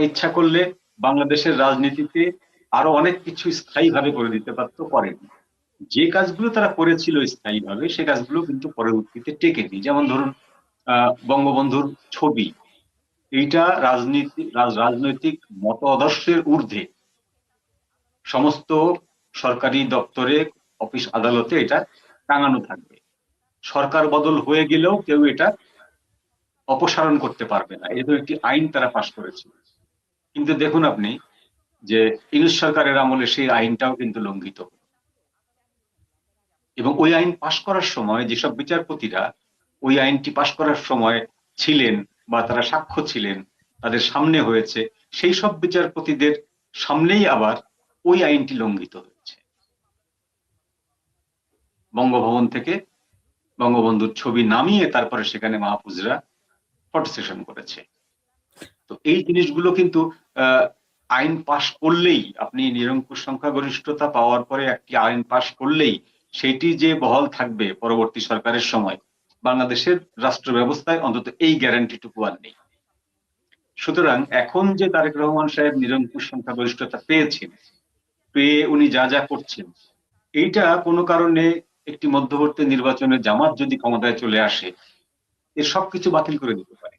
ইচ্ছা করলে বাংলাদেশের রাজনীতিতে আরো অনেক কিছু স্থায়ীভাবে করে দিতে পারতো, করেনি। যে কাজগুলো তারা করেছিল স্থায়ীভাবে, সে কাজগুলো কিন্তু পরবর্তীতে টেকেনি। যেমন ধরুন, বঙ্গবন্ধুর ছবি, এইটা রাজনৈতিক মত আদর্শের ঊর্ধ্বে সমস্ত সরকারি দপ্তরে, অফিস আদালতে এটা টাঙানো থাকবে। সরকার বদল হয়ে গেলেও কেউ এটা অপসারণ করতে পারবে না, এরকম একটি আইন তারা পাশ করেছিল। কিন্তু দেখুন আপনি, যে ইউনূস সরকারের আমলে সেই আইনটাও কিন্তু লঙ্ঘিত হলো। এবং ওই আইন পাশ করার সময় যেসব বিচারপতিরা ওই আইনটি পাশ করার সময় ছিলেন বা তারা সাক্ষ্য ছিলেন, তাদের সামনে হয়েছে, সেই সব বিচারপতিদের সামনেই আবার ওই আইনটি লঙ্ঘিত হয়েছে। বঙ্গভবন থেকে বঙ্গবন্ধুর ছবি নামিয়ে তারপরে সেখানে মাহফুজরা ফটো সেশন করেছে। তো এই জিনিসগুলো কিন্তু আইন পাশ করলেই, আপনি নিরঙ্কুশ সংখ্যাগরিষ্ঠতা পাওয়ার পরে একটি আইন পাশ করলেই সেটি যে বহাল থাকবে পরবর্তী সরকারের সময়, বাংলাদেশের রাষ্ট্র ব্যবস্থায় অন্তত এই গ্যারান্টিটুকু আর নেই। সুতরাং এখন যে তারেক রহমান সাহেব নিরঙ্কুশ সংখ্যাগরিষ্ঠতা পেয়েছেন, পেয়ে উনি যা যা করছেন, এইটা কোনো কারণে একটি মধ্যবর্তী নির্বাচনে জামাত যদি ক্ষমতায় চলে আসে, এর সবকিছু বাতিল করে দিতে পারে।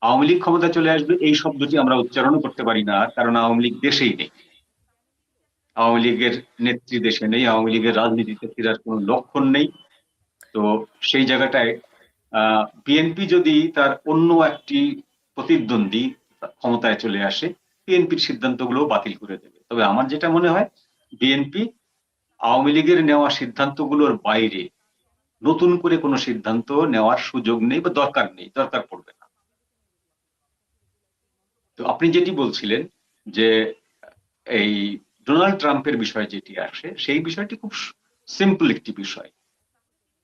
আওয়ামী লীগ ক্ষমতায় চলে আসবে এই শব্দটি আমরা উচ্চারণও করতে পারি না, কারণ আওয়ামী লীগ দেশেই নেই। আওয়ামী লীগের নেত্রী দেশে নেই, আওয়ামী লীগের রাজনীতিতে ফেরার কোনো লক্ষণ নেই। তো সেই জায়গাটায় বিএনপি যদি তার অন্য একটি প্রতিদ্বন্দ্বী ক্ষমতায় চলে আসে, বিএনপির সিদ্ধান্তগুলো বাতিল করে দেবে। তবে আমার যেটা মনে হয়, বিএনপি আওয়ামী লীগের নেওয়া সিদ্ধান্তগুলোর বাইরে নতুন করে কোনো সিদ্ধান্ত নেওয়ার সুযোগ নেই বা দরকার নেই, দরকার পড়বে না। তো আপনি যেটি বলছিলেন যে এই ডোনাল্ড ট্রাম্পের বিষয় যেটি আসে, সেই বিষয়টি খুব সিম্পল একটি বিষয়।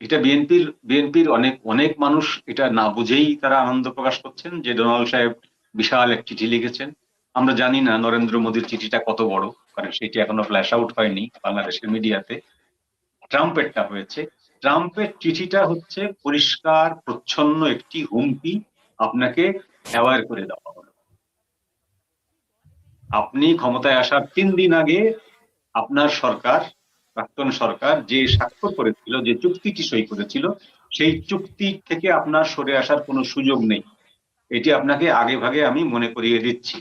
এটা বিএনপির অনেক অনেক মানুষ এটা না বুঝেই তারা আনন্দ প্রকাশ করছেন যে ডোনাল্ড সাহেব বিশাল এক চিঠি লিখেছেন। আমরা জানি না নরেন্দ্র মোদীর চিঠিটা কত বড়, কারণ সেটি এখনো ফ্ল্যাশ আউট হয়নি বাংলাদেশের মিডিয়াতে। ট্রাম্পেরটা হয়েছে। ট্রাম্পের চিঠিটা হচ্ছে পরিষ্কার প্রচ্ছন্ন একটি হুমকি, আপনাকে অ্যাওয়ার করে দেওয়া হলো। আপনি ক্ষমতায় আসার 3 দিন আগে আপনার সরকার, প্রাক্তন সরকার যে স্বাক্ষর করেছিল, যে চুক্তিটি সই করেছিল, সেই চুক্তি থেকে আপনার সরে আসার কোনো সুযোগ নেই। এটি আপনাকে আগে ভাগে আমি মনে করিয়ে দিচ্ছি।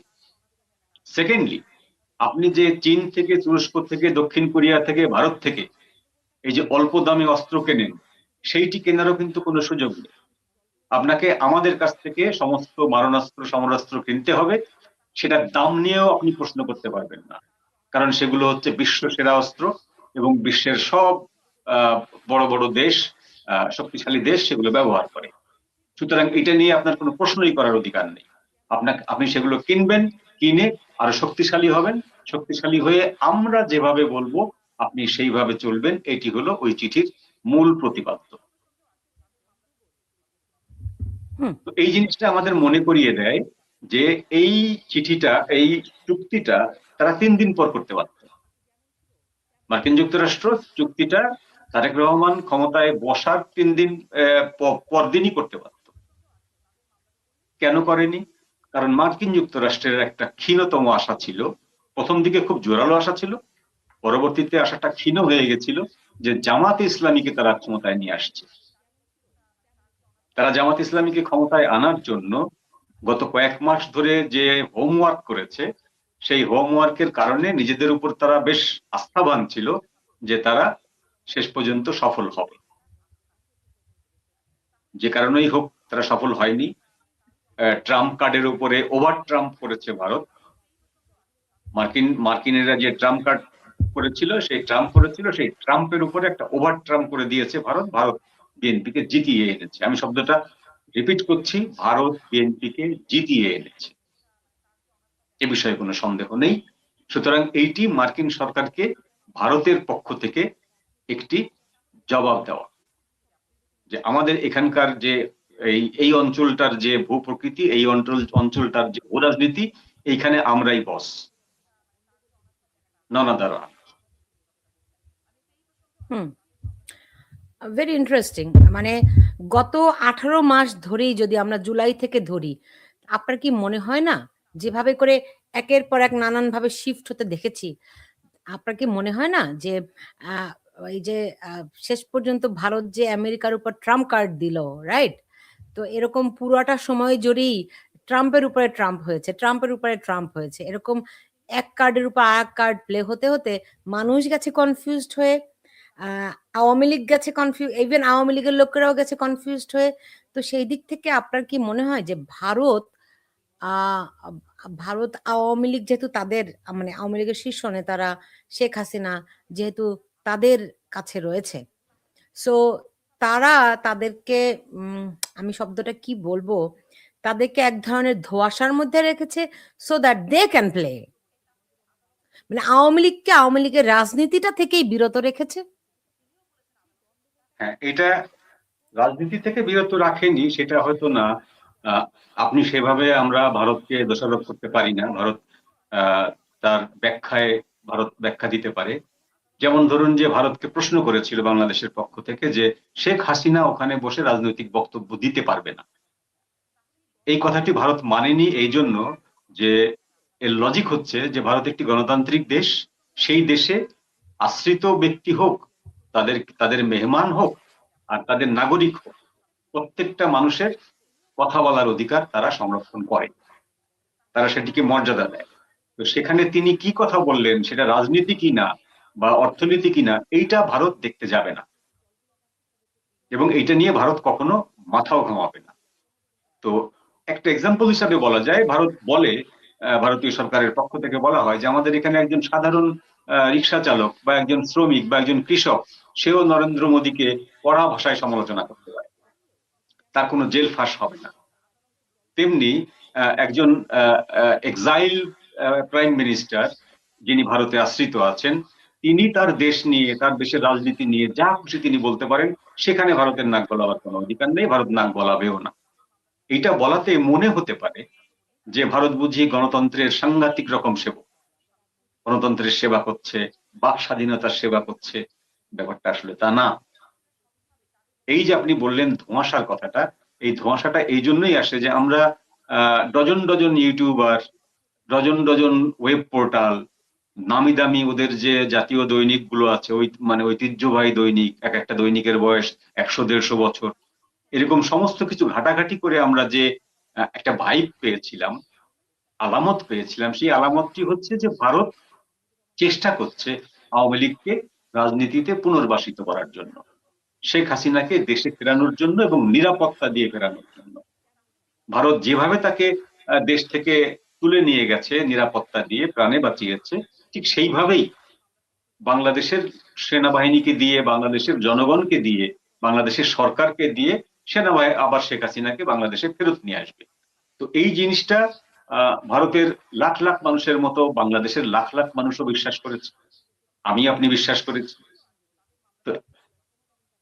সেকেন্ডলি, আপনি যে চীন থেকে, তুরস্ক থেকে, দক্ষিণ কোরিয়া থেকে, ভারত থেকে এই যে অল্প দামে অস্ত্র কেনেন, সেইটি কেনারও কিন্তু কোনো সুযোগ নেই। আপনাকে আমাদের কাছ থেকে সমস্ত মারণাস্ত্র, সমরাস্ত্র কিনতে হবে। সেটার দাম নিয়েও আপনি প্রশ্ন করতে পারবেন না, কারণ সেগুলো হচ্ছে বিশ্ব সেরা অস্ত্র এবং বিশ্বের সব আহ, বড় বড় দেশ, শক্তিশালী দেশ সেগুলো ব্যবহার করে। সুতরাং এটা নিয়ে আপনার কোনো প্রশ্নই করার অধিকার নেই। আপনি সেগুলো কিনবেন, কিনে আরো শক্তিশালী হবেন, শক্তিশালী হয়ে আমরা যেভাবে বলবো আপনি সেইভাবে চলবেন। এটি হলো ওই চিঠির মূল প্রতিপাদ্য। হুম। তো এই জিনিসটা আমাদের মনে করিয়ে দেয় যে এই চিঠিটা, এই চুক্তিটা তারা 3 দিন পর করতে পারত। মার্কিন যুক্তরাষ্ট্র চুক্তিটা তারেক রহমান ক্ষমতায় বসার 3 দিন পরদিনই করতে পারত। কেন করেনি? কারণ মার্কিন যুক্তরাষ্ট্রের একটা ক্ষীণতম আশা ছিল, প্রথম দিকে খুব জোরালো আশা ছিল, পরবর্তীতে আশাটা ক্ষীণ হয়ে গেছিল, যে জামাত ইসলামীকে তারা ক্ষমতায় নিয়ে আসছে। তারা জামাত ইসলামীকে ক্ষমতায় আনার জন্য গত কয়েক মাস ধরে যে হোমওয়ার্ক করেছে, সেই হোমওয়ার্কের কারণে নিজেদের উপর তারা বেশ আস্থাবান ছিল যে তারা শেষ পর্যন্ত সফল হবে। যে কারণেই হোক তারা সফল হয়নি। ট্রাম্প কার্ডের উপরে ওভার ট্রাম্প করেছে ভারত। মার্কিনেরা যে ট্রাম্প কার্ড করেছিল, সেই ট্রাম্পের উপরে একটা ওভার ট্রাম্প করে দিয়েছে ভারত। ভারত বিএনপিকে জিতিয়ে এনেছে। আমি শব্দটা রিপিট করছি, ভারত বিএনপিকে জিতিয়ে এনেছে, এ বিষয়ে কোনো সন্দেহ নেই। সুতরাং এইটি মার্কিন সরকারকে ভারতের পক্ষ থেকে একটি জবাব দেওয়া, যে আমাদের এখানকার যে এই অঞ্চলটার যে ভূপ্রকৃতি, এই অঞ্চলটার যে ভূ রাজনীতি, এইখানে আমরাই বস, নন আদার। হুম। Very interesting. মানে গত 18 মাস ধরেই যদি আমরা জুলাই থেকে ধরি, আপনার কি মনে হয় না যেভাবে করে একের পর এক নানানভাবে শিফট হতে দেখেছি, আপনার কি মনে হয় না যে আহ, এই যে শেষ পর্যন্ত ভারত যে আমেরিকার উপর ট্রাম্প কার্ড দিল, রাইট? তো এরকম পুরোটা সময় জুড়েই ট্রাম্পের উপরে ট্রাম্প হয়েছে, ট্রাম্পের উপরে ট্রাম্প হয়েছে, এরকম এক কার্ডের উপর আর এক কার্ড প্লে হতে হতে মানুষ গেছে কনফিউজড হয়ে। আওয়ামী লীগ গেছে কনফিউজ, ইভেন আওয়ামী লীগের লোকেরাও গেছে কনফিউজড হয়ে। তো সেই দিক থেকে আপনার কি মনে হয় যে ভারত আহ ভারত আওয়ামী লীগ যেহেতু তাদের, মানে আওয়ামী লীগের শীর্ষ নেতারা শেখ হাসিনা যেহেতু তাদের কাছে রয়েছে, সো তারা তাদেরকে আমি শব্দটা কি বলবো, তাদেরকে এক ধরনের ধোঁয়াশার মধ্যে রেখেছে, so that they can play, মানে আওয়ামী লীগকে আওয়ামী লীগের রাজনীতিটা থেকেই বিরত রেখেছে। হ্যাঁ, এটা রাজনীতি থেকে বিরত রাখেনি সেটা হয়তো না। আহ, আপনি সেভাবে আমরা ভারতকে দোষারোপ করতে পারি না। ভারত তার ব্যাখ্যায় ভারত ব্যাখ্যা দিতে পারে। যেমন ধরুন যে ভারতকে প্রশ্ন করেছিল বাংলাদেশের পক্ষ থেকে যে শেখ হাসিনা ওখানে বসে রাজনৈতিক বক্তব্য দিতে পারবে না। এই কথাটি ভারত মানেনি এই জন্য যে এর লজিক হচ্ছে যে ভারত একটি গণতান্ত্রিক দেশ। সেই দেশে আশ্রিত ব্যক্তি হোক, তাদের তাদের মেহমান হোক, আর তাদের নাগরিক হোক, প্রত্যেকটা মানুষের কথা বলার অধিকার তারা সংরক্ষণ করে, তারা সেটিকে মর্যাদা দেয়। তো সেখানে তিনি কি কথা বললেন, সেটা রাজনীতি কিনা বা অর্থনীতি কিনা, এইটা ভারত দেখতে যাবে না, এবং এইটা নিয়ে ভারত কখনো মাথাও ঘামাবে না। তো একটা এক্সাম্পল হিসাবে বলা যায়, ভারত বলে, ভারতীয় সরকারের পক্ষ থেকে বলা হয় যে আমাদের এখানে একজন সাধারণ রিক্সা চালক বা একজন শ্রমিক বা একজন কৃষক, সেও নরেন্দ্র মোদীকে কড়া ভাষায় সমালোচনা করতে পারে, তার কোনো জেল ফাঁস হবে না। তেমনি একজন এক্সাইল প্রাইম মিনিস্টার, যিনি ভারতে আশ্রিত আছেন, তিনি তার দেশ নিয়ে, তার দেশের রাজনীতি নিয়ে যা খুশি তিনি বলতে পারেন, সেখানে ভারতের নাক গলাবার কোনো অধিকার নেই, ভারত নাক গলাবেও না। এটা বলাতে মনে হতে পারে যে ভারত বুঝি গণতন্ত্রের সাংঘাতিক রকম সেবক, গণতন্ত্রের সেবা করছে, বাক স্বাধীনতার সেবা করছে। ব্যাপারটা আসলে তা না। এই যে আপনি বললেন ধোঁয়াশার কথাটা, এই ধোঁয়াশাটা এই জন্যই আসে যে আমরা dozen dozen YouTuber, dozen dozen web portal, নামি দামি ওদের যে জাতীয় দৈনিক গুলো আছে, ওই মানে ঐতিহ্যবাহী দৈনিক, এক একটা দৈনিকের বয়স 100-150 বছর, এরকম সমস্ত কিছু ঘাটাঘাটি করে আমরা যে একটা ভাইব পেয়েছিলাম, আলামত পেয়েছিলাম, সেই আলামতটি হচ্ছে যে ভারত চেষ্টা করছে আওয়ামী লীগকে রাজনীতিতে পুনর্বাসিত করার জন্য, শেখ হাসিনাকে দেশে ফেরানোর জন্য এবং নিরাপত্তা দিয়ে ফেরানোর জন্য। ভারত যেভাবে তাকে দেশ থেকে তুলে নিয়ে গেছে নিরাপত্তা দিয়ে, প্রাণে বাঁচিয়েছে, ঠিক সেইভাবেই বাংলাদেশের সেনাবাহিনীকে দিয়ে, বাংলাদেশের জনগণকে দিয়ে, বাংলাদেশের সরকারকে দিয়ে সেনাবাহিনী আবার শেখ হাসিনাকে বাংলাদেশে ফেরত নিয়ে আসবে। তো এই জিনিসটা ভারতের লাখ লাখ মানুষের মতো বাংলাদেশের লাখ লাখ মানুষও বিশ্বাস করেছে, আমি আপনি বিশ্বাস করেছি। তো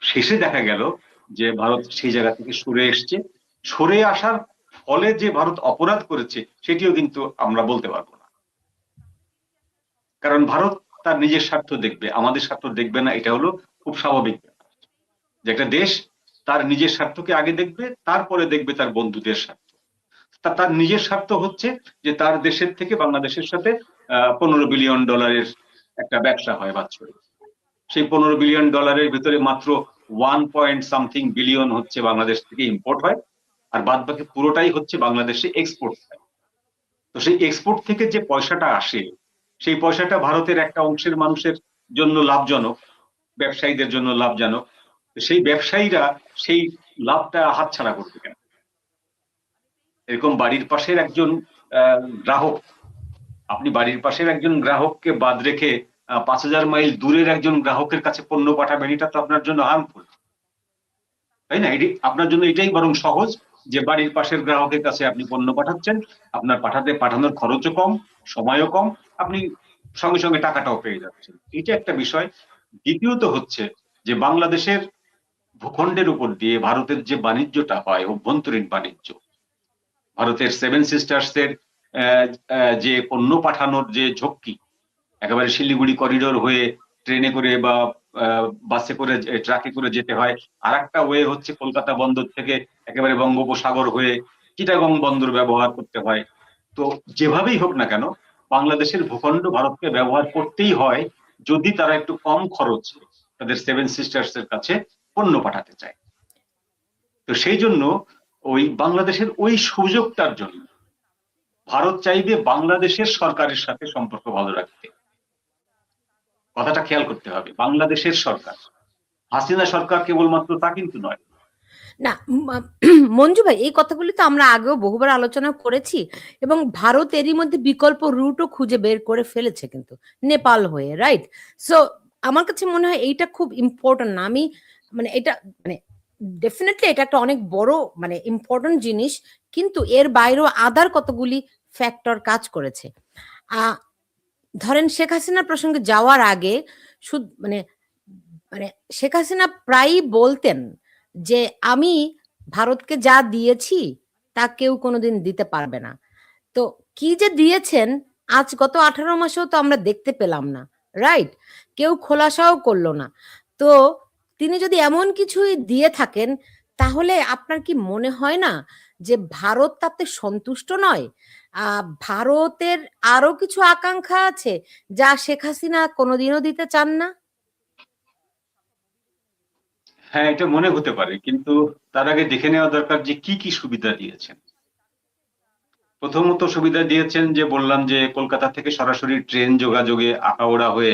শেষে দেখা গেল যে ভারত সেই জায়গা থেকে সরে এসছে। সরে আসার ফলে যে ভারত অপরাধ করেছে সেটিও কিন্তু আমরা বলতে পারবো না, কারণ ভারত তার নিজের স্বার্থ দেখবে, আমাদের স্বার্থ দেখবে না, এটা হলো খুব স্বাভাবিক ব্যাপার। যে একটা দেশ তার নিজের স্বার্থকে আগে দেখবে, তারপরে দেখবে তার বন্ধুদের স্বার্থ। তার নিজের স্বার্থ হচ্ছে যে তার দেশের থেকে বাংলাদেশের সাথে 15 বিলিয়ন ডলারের একটা ব্যবসা হয় বাৎসরিক। সেই 15 বিলিয়ন ডলারের ভিতরে মাত্র 1 পয়েন্ট সামথিং বিলিয়ন হচ্ছে বাংলাদেশ থেকে ইম্পোর্ট হয়, আর বাদ বাকি পুরোটাই হচ্ছে বাংলাদেশে এক্সপোর্ট হয়। তো সেই এক্সপোর্ট থেকে যে পয়সাটা আসে, সেই পয়সাটা ভারতের একটা অংশের মানুষের জন্য লাভজনক, ব্যবসায়ীদের জন্য লাভজনক। সেই ব্যবসায়ীরা সেই লাভটা হাতছাড়া করবে কেন? এরকম বাড়ির পাশের একজন গ্রাহক, আপনি বাড়ির পাশের একজন গ্রাহককে বাদ রেখে 5,000 মাইল দূরের একজন গ্রাহকের কাছে পণ্য পাঠাবেন, এটা তো আপনার জন্য হার্মফুল, তাই না? এটি আপনার জন্য এটাই বরং সহজ যে বাড়ির পাশের গ্রাহকের কাছে আপনি পণ্য পাঠাচ্ছেন, আপনার পাঠানোর খরচও কম, সময়ও কম, আপনি সঙ্গে সঙ্গে টাকাটাও পেয়ে যাচ্ছেন। এটা একটা বিষয়। দ্বিতীয়ত হচ্ছে যে বাংলাদেশের ভূখণ্ডের উপর দিয়ে ভারতের যে বাণিজ্যটা হয়, অভ্যন্তরীণ বাণিজ্য, ভারতের সেভেন সিস্টার্স এর যে পণ্য পাঠানোর যে ঝক্কি, একেবারে শিলিগুড়ি করিডোর হয়ে ট্রেনে করে বা বাসে করে ট্রাকে করে যেতে হয়, আর একটা ওয়ে হচ্ছে কলকাতা বন্দর থেকে একেবারে বঙ্গোপসাগর হয়ে চিটাগং বন্দর ব্যবহার করতে হয়। তো যেভাবেই হোক না কেন বাংলাদেশের ভূখণ্ড ভারতকে ব্যবহার করতেই হয়, যদি তারা একটু কম খরচে তাদের সেভেন সিস্টার্স এর কাছে পণ্য পাঠাতে চায়। তো সেই জন্য ওই বাংলাদেশের ওই সুযোগটার জন্য ভারত চাইবে বাংলাদেশের সরকারের সাথে সম্পর্ক ভালো রাখতে। কথাটা খেয়াল করতে হবে, বাংলাদেশের সরকার, হাসিনা সরকার কেবলমাত্র তা কিন্তু নয়। না মঞ্জু ভাই, এই কথাগুলি তো আমরা আগেও বহুবার আলোচনা করেছি, এবং ভারত এরই মধ্যে বিকল্প রুটও খুঁজে বের করে ফেলেছে কিন্তু, নেপাল হয়ে, রাইট? সো আমার কাছে মনে হয় এইটা খুব ইম্পর্টেন্ট না। আমি মানে এটা মানে ডেফিনেটলি এটা একটা অনেক বড় মানে ইম্পর্টেন্ট জিনিস, কিন্তু এর বাইরেও আদার কতগুলি ফ্যাক্টর কাজ করেছে। ধরেন শেখ হাসিনার প্রসঙ্গে যাওয়ার আগে শুধু মানে মানে শেখ হাসিনা প্রায়ই বলতেন যে আমি ভারতকে যা দিয়েছি তা কেউ কোনোদিন দিতে পারবে না। তো কি যে দিয়েছেন আজ গত 18 মাসেও তো আমরা দেখতে পেলাম না, রাইট? কেউ খোলাসাও করলো না। তো তিনি যদি এমন কিছুই দিয়ে থাকেন, তাহলে আপনার কি মনে হয় না যে ভারত তাতে সন্তুষ্ট নয়? ভারতের আরো কিছু আকাঙ্ক্ষা আছে যা শেখ হাসিনা কোনোদিনও দিতে চান না? হ্যাঁ, এটা মনে হতে পারে, কিন্তু তার আগে দেখে নেওয়া দরকার যে কি কি সুবিধা দিয়েছেন। প্রথমত সুবিধা দিয়েছেন যে বললাম যে কলকাতা থেকে সরাসরি ট্রেন যোগাযোগে আখাউড়া হয়ে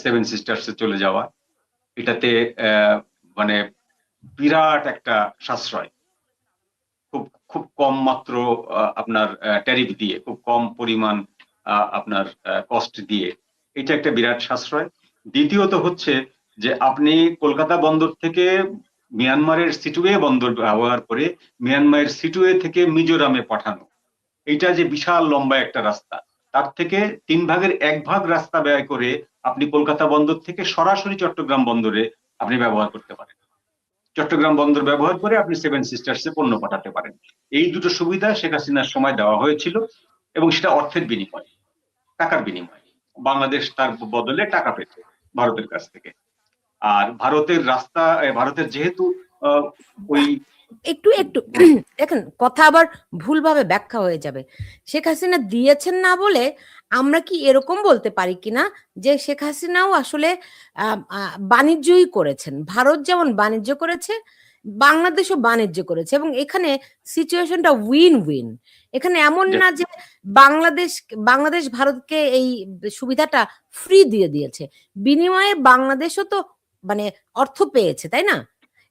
সেভেন সিস্টার্সে চলে যাওয়া। এটাতে মানে বিরাট একটা সাশ্রয়, খুব খুব কম মাত্র আপনার ট্যারিফ দিয়ে, খুব কম পরিমাণ আপনার কস্ট দিয়ে, এটা একটা বিরাট সাশ্রয়। দ্বিতীয়ত হচ্ছে যে আপনি কলকাতা বন্দর থেকে মিয়ানমারের সিটুয়ে বন্দর ব্যবহার করে মিয়ানমারের সিটুয়ে থেকে মিজোরামে পাঠানো, এইটা যে বিশাল লম্বা একটা রাস্তা, তার থেকে 1/3 রাস্তা ব্যয় করে আপনি কলকাতা বন্দর থেকে সরাসরি চট্টগ্রাম বন্দরে আপনি ব্যবহার করতে পারেন। চট্টগ্রাম বন্দর ব্যবহার করে আপনি সেভেন সিস্টার্সে পণ্য পাঠাতে পারেন। এই দুটো সুবিধা শেখ হাসিনার সময় দেওয়া হয়েছিল, এবং সেটা অর্থের বিনিময়ে, টাকার বিনিময়ে। বাংলাদেশ তার বদলে টাকা পেত ভারতের কাছ থেকে। আর ভারতের রাস্তা, ভারতের যেহেতু ওই একটু একটু দেখেন, কথা আবার ভুলভাবে ব্যাখ্যা হয়ে যাবে। শেখ হাসিনা দিয়েছেন না বলে আমরা কি এরকম বলতে পারি কিনা যে শেখ হাসিনাও আসলে বাণিজ্যই করেছেন? ভারত যেমন বাণিজ্য করেছে, বাংলাদেশও বাণিজ্য করেছে, এবং এখানে সিচুয়েশনটা উইন উইন। এখানে এমন না যে বাংলাদেশ বাংলাদেশ ভারতকে এই সুবিধাটা ফ্রি দিয়ে দিয়েছে, বিনিময়ে বাংলাদেশও তো মানে অর্থ পেয়েছে, তাই না?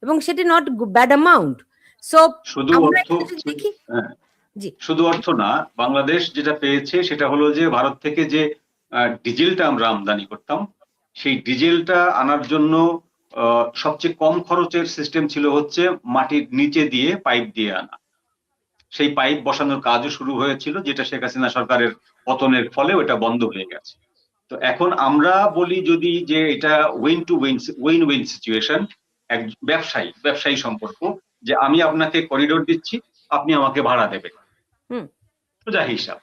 এবং সেটি নট ব্যাড অ্যামাউন্ট। সো শুধু আমরা অর্থ, এখানে যদি দেখি, হ্যাঁ, জি শুধু অর্থ না, বাংলাদেশ যেটা পেয়েছে সেটা হলো যে ভারত থেকে যে ডিজেলটা আমরা আমদানি করতাম, সেই ডিজেলটা আনার জন্য সবচেয়ে কম খরচের সিস্টেম ছিল হচ্ছে মাটির নিচে দিয়ে পাইপ দিয়ে আনা। সেই পাইপ বসানোর কাজও শুরু হয়েছিল, যেটা শেখ হাসিনা সরকারের পতনের ফলে ওটা বন্ধ হয়ে গেছে। তো এখন আমরা বলি যদি যে এটা win to win, win win situation, এক ব্যবসায়ী ব্যবসায়ী সম্পর্ক, যে আমি আপনাকে করিডোর দিচ্ছি, আপনি আমাকে ভাড়া দেবেন, হুম সোজা হিসাব।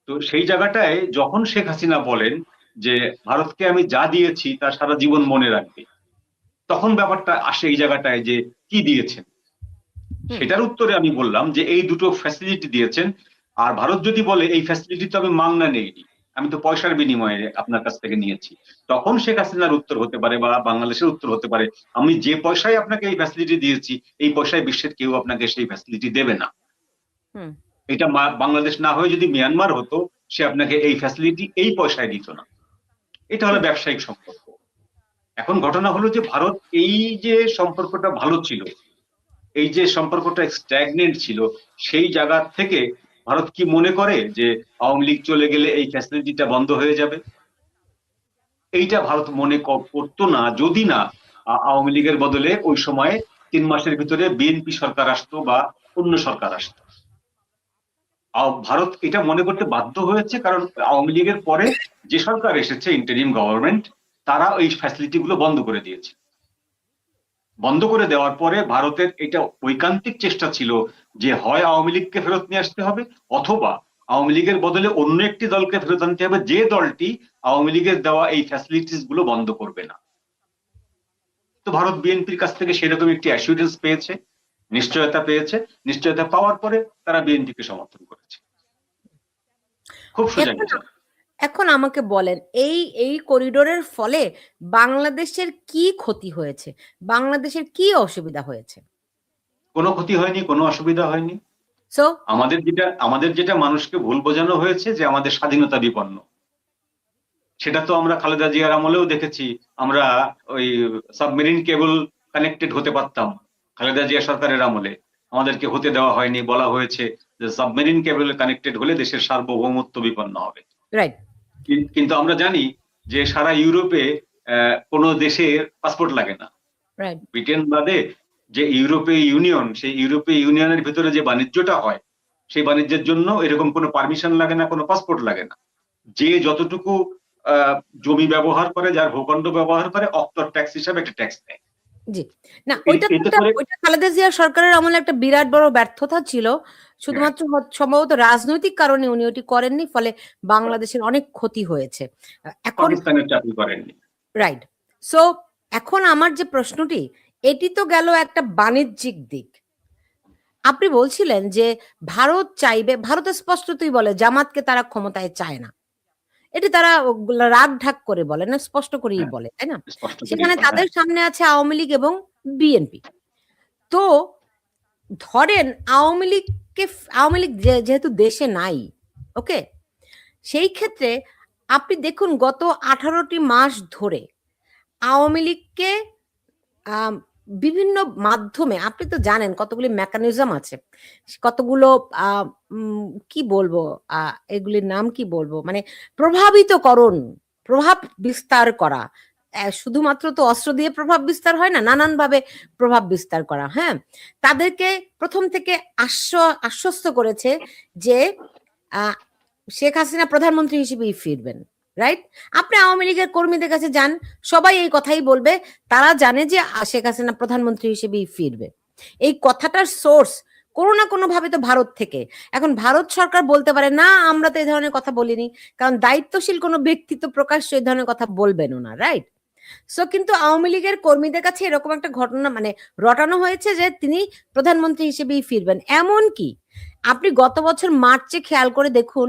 তো সেই জায়গাটায় যখন শেখ হাসিনা বলেন যে ভারতকে আমি যা দিয়েছি তা সারা জীবন মনে রাখবে, তখন ব্যাপারটা আসে এই জায়গাটায় যে কি দিয়েছেন। হুম সেটার উত্তরে আমি বললাম যে এই দুটো ফ্যাসিলিটি দিয়েছেন। আর ভারত যদি বলে এই ফ্যাসিলিটি তো আমি মাংনা নেইনি, আমি তো পয়সার বিনিময়ে আপনার কাছ থেকে নিয়েছি, তখন শেখ হাসিনার উত্তর হতে পারে বা বাংলাদেশের উত্তর হতে পারে, আমি যে পয়সায় আপনাকে এই ফ্যাসিলিটি দিয়েছি এই পয়সায় বিশ্বের কেউ আপনাকে সেই ফ্যাসিলিটি দেবে না। হুম এটা বাংলাদেশ না হয়ে যদি মিয়ানমার হতো, সে আপনাকে এই ফ্যাসিলিটি এই পয়সায় দিত না। এটা হলো হুম ব্যবসায়িক সম্পর্ক। এখন ঘটনা হলো যে ভারত, এই যে সম্পর্কটা ভালো ছিল, এই যে সম্পর্কটা স্ট্যাগনেন্ট ছিল, সেই জায়গা থেকে ভারত কি মনে করে যে আওয়ামী লীগ চলে গেলে এই ফ্যাসিলিটিটা বন্ধ হয়ে যাবে? এইটা ভারত মনে করতো না, যদি না আওয়ামী লীগের বদলে ওই সময়ে 3 মাসের ভিতরে বিএনপি সরকার আসতো বা অন্য সরকার আসতো। ভারত এটা মনে করতে বাধ্য হয়েছে, কারণ আওয়ামী লীগের পরে যে সরকার এসেছে, ইন্টারিম গভর্নমেন্ট, তারা এই ফ্যাসিলিটি গুলো বন্ধ করে দিয়েছে। বন্ধ করে দেওয়ার পরে ভারতের এটা ঐকান্তিক চেষ্টা ছিল যে হয় আওয়ামী লীগকে ফেরত নিয়ে আসতে হবে, অথবা আওয়ামী লীগের বদলে অন্য একটি দলকে ফেরত আনতে হবে, যে দলটি আওয়ামী লীগের দেওয়া এই ফ্যাসিলিটিস গুলো বন্ধ করবে না। তো ভারত বিএনপির কাছ থেকে সেরকম একটি অ্যাসুরেন্স পেয়েছে, নিশ্চয়তা পেয়েছে। নিশ্চয়তা পাওয়ার পরে তারা বিএনপিকে সমর্থন করেছে। খুব সোজা এখন বিষয়। এখন আমাকে বলেন, এই করিডোরের ফলে বাংলাদেশের কি ক্ষতি হয়েছে, বাংলাদেশের কি অসুবিধা হয়েছে? কোনো ক্ষতি হয়নি, কোনো অসুবিধা হয়নি। সো আমাদের যেটা মানুষকে ভুল বোঝানো হয়েছে যে আমাদের স্বাধীনতা বিপন্ন, সেটা তো আমরা খালেদা জিয়ার আমলেও দেখেছি। আমরা ওই সাবমেরিন কেবল কানেক্টেড হতে পারতাম খালেদা জিয়া সরকারের আমলে, আমাদেরকে হতে দেওয়া হয়নি। বলা হয়েছে যে সাবমেরিন কেবল কানেক্টেড হলে দেশের সার্বভৌমত্ব বিপন্ন হবে। রাইট, কিন্তু আমরা জানি যে সারা ইউরোপে কোনো দেশের পাসপোর্ট লাগে না। রাইট, ব্রিটেন বাদে যে ইউরোপীয় ইউনিয়ন, সেই ইউরোপীয় ইউনিয়নের ভিতরে যে বাণিজ্যটা হয়, সেই বাণিজ্যের জন্য এরকম কোনো পারমিশন লাগে না, কোনো পাসপোর্ট লাগে না। যে যতটুকু জমি ব্যবহার করে, যার ভূখণ্ড ব্যবহার করে, অক্টর ট্যাক্স হিসাবে একটা ট্যাক্স দেয়। জি। না, ওইটা এতে করে ওইটা খালেদা জিয়া সরকারের আমলে একটা বিরাট বড় ব্যর্থতা ছিল। শুধুমাত্র সম্ভবত রাজনৈতিক কারণে উনি ওটি করেননি, ফলে বাংলাদেশের অনেক ক্ষতি হয়েছে। এখন পাকিস্তানের চাকরি করেননি। রাইট। সো এখন আমার যে প্রশ্নটি, এটি তো গেল একটা বাণিজ্যিক দিক। আপনি বলছিলেন যে ভারত চাইবে, ভারত স্পষ্টতই বলে জামাতকে তারা ক্ষমতায় চায় না। এটি তারা রাগ ঢাক করে বলে না, স্পষ্ট করেই হ্যাঁ, বলে, তাই না? স্পষ্ট করে সেখানে বলে, তাদের হ্যাঁ। সামনে আছে আওয়ামী লীগ এবং বিএনপি। তো ধরেন আওয়ামী লীগ যেহেতু দেশে নাই, ওকে, সেই ক্ষেত্রে আপনি দেখুন গত 18টি মাস ধরে আওয়ামী লীগকে আম বিভিন্ন মাধ্যমে, আপনি তো জানেন কতগুলি মেকানিজম আছে। কতগুলো আ কি বলবো? আ এগুলির নাম কি বলবো? মানে প্রভাবিতকরণ, প্রভাব বিস্তার করা। শুধুমাত্র তো অস্ত্র দিয়ে প্রভাব বিস্তার হয় না, নানানভাবে প্রভাব বিস্তার করা, হ্যাঁ? তাদেরকে ১ম থেকে আশ্বস্ত করেছে যে আ শেখ হাসিনা প্রধানমন্ত্রী হিসেবেই ফিরবেন। রাইট? আপনি আওয়ামী লীগের কর্মীদের কাছে যান, সবাই এই কথাই বলবে। তারা জানে যে শেখ হাসিনা প্রধানমন্ত্রী হিসেবেই ফিরবে। এই কথাটার সোর্স কোনো না কোনোভাবে তো ভারত থেকে। এখন ভারত সরকার বলতে পারে, "না, আমরা তো এই ধরনের কথা বলিনি।" কারণ দায়িত্বশীল কোনো ব্যক্তি তো প্রকাশ্যে এই ধরনের কথা বলবেনও না, রাইট? সো কিন্তু আওয়ামী লীগের কর্মীদের কাছে এরকম একটা ঘটনা মানে রটানো হয়েছে যে তিনি প্রধানমন্ত্রী হিসেবেই ফিরবেন। এমনকি আপনি গত বছর মার্চে খেয়াল করে দেখুন,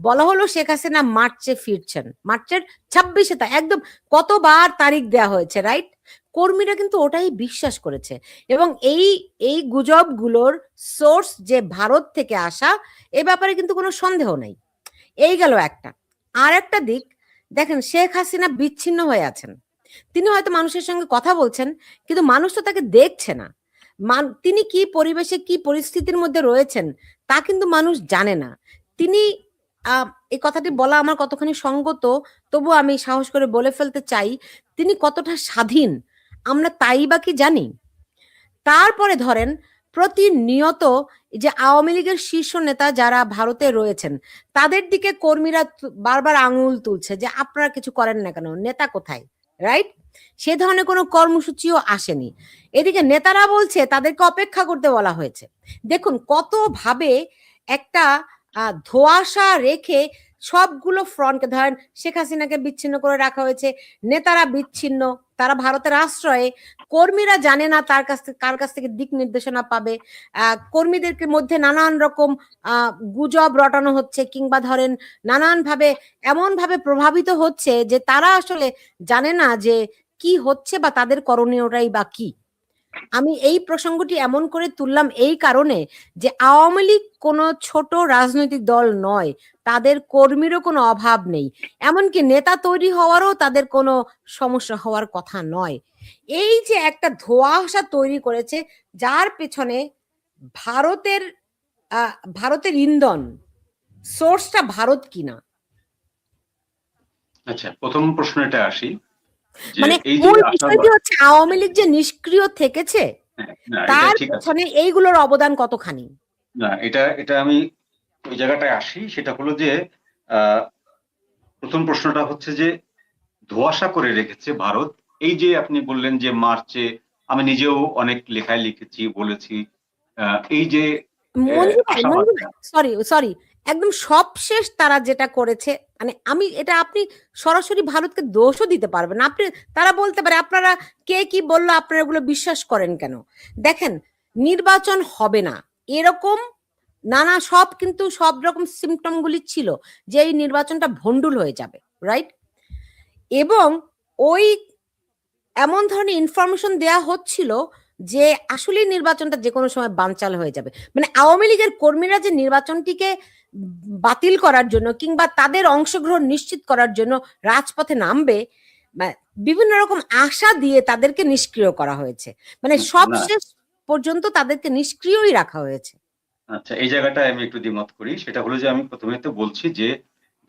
বলা হলো শেখ হাসিনা মার্চে ফিরছেন। মার্চের 26 একদম কতবার তারিখ দেয়া হয়েছে, রাইট? কর্মীরা কিন্তু ওটাই বিশ্বাস করেছে এবং এই গুজবগুলোর সোর্স যে ভারত থেকে আসা, এ ব্যাপারে কিন্তু কোনো সন্দেহ নাই। এই গেল একটা। আরেকটা দিক, দেখেন শেখ হাসিনা বিচ্ছিন্ন হয়ে আছেন। তিনি হয়তো মানুষের সঙ্গে কথা বলছেন, কিন্তু মানুষ তো তাকে দেখছে না। তিনি কি পরিবেশে, কি পরিস্থিতির মধ্যে রয়েছেন, তা কিন্তু মানুষ জানে না। তিনি আ এই কথাটি বলা আমার কতখানি সঙ্গত, তবুও আমি সাহস করে বলে ফেলতে চাই, তিনি কতটা স্বাধীন, আমরা তাই বা কি জানি? তারপরে ধরেন প্রতিনিয়ত এই যে আওয়ামী লীগের শীর্ষ নেতা যারা ভারতে রয়েছেন, তাদের দিকে কর্মীরা বারবার আঙুল তুলছে যে, "আপনারা কিছু করেন না কেন? নেতা কোথায়?" রাইট? সে ধরনের কোনো কর্মসূচিও আসেনি। এদিকে নেতারা বলছে তাদেরকে অপেক্ষা করতে বলা হয়েছে। দেখুন কতভাবে একটা ধোঁয়াশা রেখে সবগুলো ফ্রন্টকে, ধরেন শেখ হাসিনাকে বিচ্ছিন্ন করে রাখা হয়েছে, নেতারা বিচ্ছিন্ন, তারা ভারতের আশ্রয়ে, কর্মীরা জানে না তার কাছ থেকে কার কাছ থেকে দিক নির্দেশনা পাবে। কর্মীদেরকে মধ্যে নানান রকম গুজব রটানো হচ্ছে, কিংবা ধরেন নানানভাবে এমনভাবে প্রভাবিত হচ্ছে যে তারা আসলে জানে না যে কি হচ্ছে বা তাদের করণীয়টাই বা কি। আমি এই প্রসঙ্গটি এমন করে তুললাম এই কারণে যে আওয়ামী লীগ কোনো ছোট রাজনৈতিক দল নয়। তাদের কর্মীরও কোনো অভাব নেই। এমনকি নেতা তৈরি হওয়ারও তাদের কোনো সমস্যা হওয়ার কথা নয়। এই যে একটা ধোঁয়াশা তৈরি করেছে, যার পেছনে ভারতের আ ভারতের ইন্ধন, সোর্সটা ভারত কিনা। আচ্ছা, প্রথম প্রশ্নটা আসি যে মানে এই যে মূল বিষয়টি হচ্ছে আওয়ামী লীগ যে নিষ্ক্রিয় থেকেছে, না, এটা তার ঠিক আছে। পেছনে এইগুলোর অবদান কতখানি? না, এটা আমি ওই জায়গাটায় আসি। সেটা হলো যে প্রথম প্রশ্নটা হচ্ছে যে ধোঁয়াশা করে রেখেছে ভারত। এই যে আপনি বললেন যে মার্চে, আমি নিজেও অনেক লেখায় লিখেছি, বলেছি, এই যে মঞ্জু ভাই, আশাবাদটা। Sorry, sorry. একদম সবশেষ তারা যেটা করেছে, মানে আমি এটা, আপনি সরাসরি ভারতকে দোষও দিতে পারবেন না। আপনি, তারা বলতে পারে আপনারা কে কি বললো আপনারা এগুলো বিশ্বাস করেন কেন। দেখেন, নির্বাচন হবে না এরকম নানা সব, কিন্তু সব রকম সিমটম গুলি ছিল যে এই নির্বাচনটা ভন্ডুল হয়ে যাবে, রাইট? এবং ওই এমন ধরনের ইনফরমেশন দেয়া হচ্ছিল যে আসলে নির্বাচনটা যে কোনো সময় বানচাল হয়ে যাবে। মানে আওয়ামী লীগের কর্মীরা যে নির্বাচনটিকে বাতিল করার জন্য কিংবা তাদের অংশগ্রহণ নিশ্চিত করার জন্য রাজপথে নামবে, বিভিন্ন রকম আশা দিয়ে তাদেরকে নিষ্ক্রিয় করা হয়েছে। মানে না, সবশেষ পর্যন্ত তাদেরকে নিষ্ক্রিয়ই রাখা হয়েছে। আচ্ছা, এই জায়গাটায় আমি একটু দ্বিমত করি। সেটা হলো যে আমি প্রথমে তো বলছি যে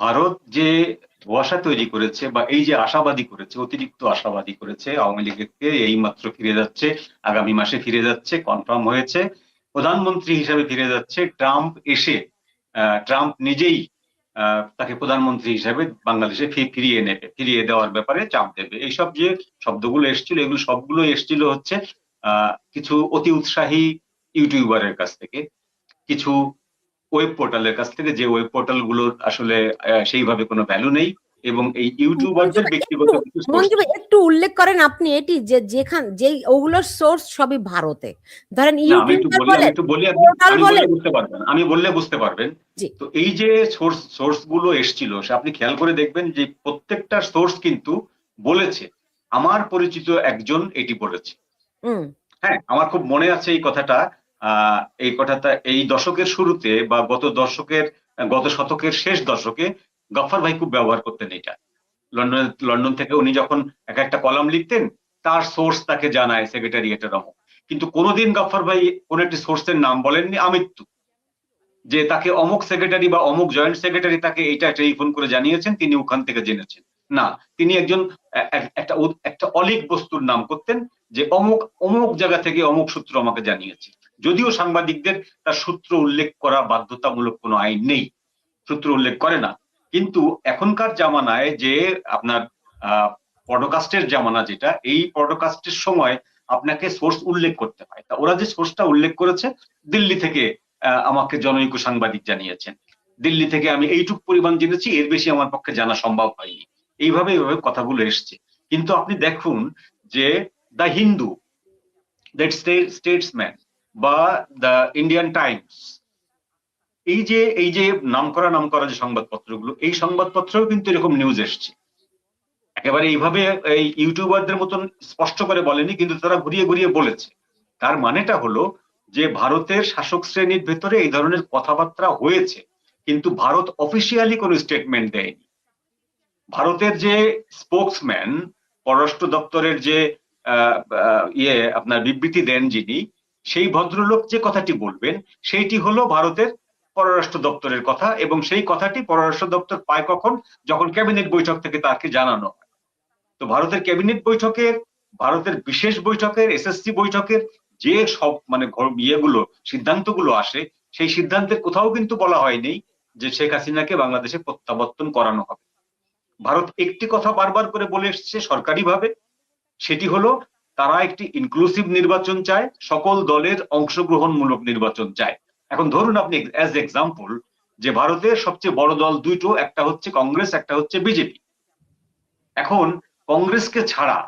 ভারত যে ধোঁয়াশা তৈরি করেছে বা এই যে আশাবাদী করেছে, অতিরিক্ত আশাবাদী করেছে আওয়ামী লীগকে, এই মাত্র ফিরে যাচ্ছে, আগামী মাসে ফিরে যাচ্ছে, কনফার্ম হয়েছে, প্রধানমন্ত্রী হিসেবে ফিরে যাচ্ছে। ট্রাম্প এসে ট্রাম্প নিজেই তাকে প্রধানমন্ত্রী হিসেবে বাংলাদেশে ফিরিয়ে নেবে, ফিরিয়ে দেওয়ার ব্যাপারে চাপ দেবে। এইসব যে শব্দগুলো এসেছিল, এগুলো সবগুলো এসেছিল হচ্ছে কিছু অতি উৎসাহী ইউটিউবারের কাছ থেকে, কিছু ওয়েব পোর্টালের কাছ থেকে, যে ওয়েব পোর্টাল গুলোর আসলে সেইভাবে কোনো ভ্যালু নেই, এবং এই মঞ্জু ইউটিউবারদের ভাই ব্যক্তিগত একটু, কিছু সোর্স। মঞ্জু ভাই একটু উল্লেখ করেন আপনি এটি, যে যেখান যেই ওগুলোর সোর্স সবই ভারতে, ধরেন না, আমি একটু ইউটিউবার বলি, আমি বলেন, একটু বলি, আপনি পোর্টাল আমি বললে বলেন। বুঝতে পারবেন, আমি বললে বুঝতে পারবেন। জি। তো এই যে সোর্স গুলো এসছিল, সে আপনি খেয়াল করে দেখবেন যে প্রত্যেকটা সোর্স কিন্তু বলেছে আমার পরিচিত একজন এটি বলেছে। হুম। হ্যাঁ, আমার খুব মনে আছে এই কথাটা। এই কথাটা এই দশকের শুরুতে বা গত শতকের শেষ দশকে গফফার ভাই খুব ব্যবহার করতেন এটা। লন্ডন থেকে উনি যখন এক একটা কলাম লিখতেন, তার সোর্স তাকে জানায় সেক্রেটারিয়েটের অমুক, কিন্তু কোনোদিন গফফার ভাই কোন একটি সোর্সের নাম বলেননি আমৃত্যু, যে তাকে অমুক সেক্রেটারি বা অমুক জয়েন্ট সেক্রেটারি তাকে এইটা টেলিফোন করে জানিয়েছেন, তিনি ওখান থেকে জেনেছেন। না, তিনি একজন একটা অলিক বস্তুর নাম করতেন, যে অমুক অমুক জায়গা থেকে অমুক সূত্র আমাকে জানিয়েছে। যদিও সাংবাদিকদের তার সূত্র উল্লেখ করা বাধ্যতামূলক কোনো আইন নেই, সূত্র উল্লেখ করে না। কিন্তু এখনকার জামানায় যে আপনার পডকাস্টের জামানা, যেটা এই পডকাস্টের সময় আপনাকে সোর্স উল্লেখ করতে হয়, তা ওরা যে সোর্সটা উল্লেখ করেছে, দিল্লি থেকে আমাকে জনৈক সাংবাদিক জানিয়েছেন, দিল্লি থেকে আমি এইটুক পরিমাণ জেনেছি, এর বেশি আমার পক্ষে জানা সম্ভব হয়নি। এইভাবে এইভাবে কথাগুলো এসছে। কিন্তু আপনি দেখুন যে দ্য হিন্দু, দ্যাট স্টেটসম্যান বা দ্য ইন্ডিয়ান টাইমস, এই যে নাম করা যে সংবাদপত্রগুলো, এই সংবাদপত্রেও কিন্তু এরকম নিউজ এসছে। একেবারে এইভাবে এই ইউটিউবারদের মতন স্পষ্ট করে বলেনি, কিন্তু তারা ঘুরিয়ে ঘুরিয়ে বলেছে। তার মানেটা হলো যে ভারতের শাসক শ্রেণীর ভেতরে এই ধরনের কথাবার্তা হয়েছে, কিন্তু ভারত অফিসিয়ালি কোনো স্টেটমেন্ট দেয়নি। ভারতের যে স্পোকসম্যান, পররাষ্ট্র দপ্তরের যে আপনার বিবৃতি দেন যিনি, সেই ভদ্রলোক যে কথাটি বলবেন সেইটি হলো ভারতের পররাষ্ট্র দপ্তরের কথা, এবং সেই কথাটি পররাষ্ট্র দপ্তর পায় কখন? যখন ক্যাবিনেট বৈঠক থেকে তাকে জানানো হয়। তো ভারতের ক্যাবিনেট বৈঠকের, ভারতের বিশেষ বৈঠকের, এসএসসি বৈঠকের যে সব মানে ইয়েগুলো, সিদ্ধান্তগুলো আসে, সেই সিদ্ধান্তের কোথাও কিন্তু বলা হয়নি যে শেখ হাসিনাকে বাংলাদেশে প্রত্যাবর্তন করানো হবে। ভারত একটি কথা বারবার করে বলে এসছে সরকারিভাবে, সেটি হলো তারা একটি ইনক্লুসিভ নির্বাচন চায়, সকল দলের অংশগ্রহণমূলক নির্বাচন চায়। এখন ধরুন আপনি অ্যাজ এক্সাম্পল, যে ভারতের সবচেয়ে বড় দল দুটো, একটা হচ্ছে কংগ্রেস, একটা হচ্ছে বিজেপি। এখন কংগ্রেসকে ছাড়া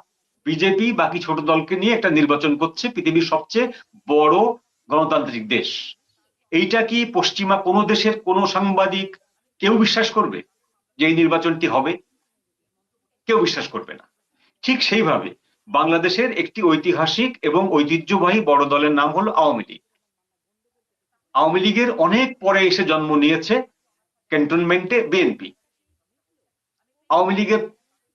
বিজেপি বাকি ছোট দলকে নিয়ে একটা নির্বাচন করছে পৃথিবীর সবচেয়ে বড় গণতান্ত্রিক দেশ। এইটা কি পশ্চিমা কোনো দেশের কোনো সাংবাদিক কেউ বিশ্বাস করবে যে এই নির্বাচনটি হবে? কেউ বিশ্বাস করবে না। ঠিক সেইভাবে বাংলাদেশের একটি ঐতিহাসিক এবং ঐতিহ্যবাহী বড় দলের নাম হলো আওয়ামী লীগ। আওয়ামী লীগের অনেক পরে এসে জন্ম নিয়েছে ক্যান্টনমেন্টে বিএনপি। আওয়ামী লীগের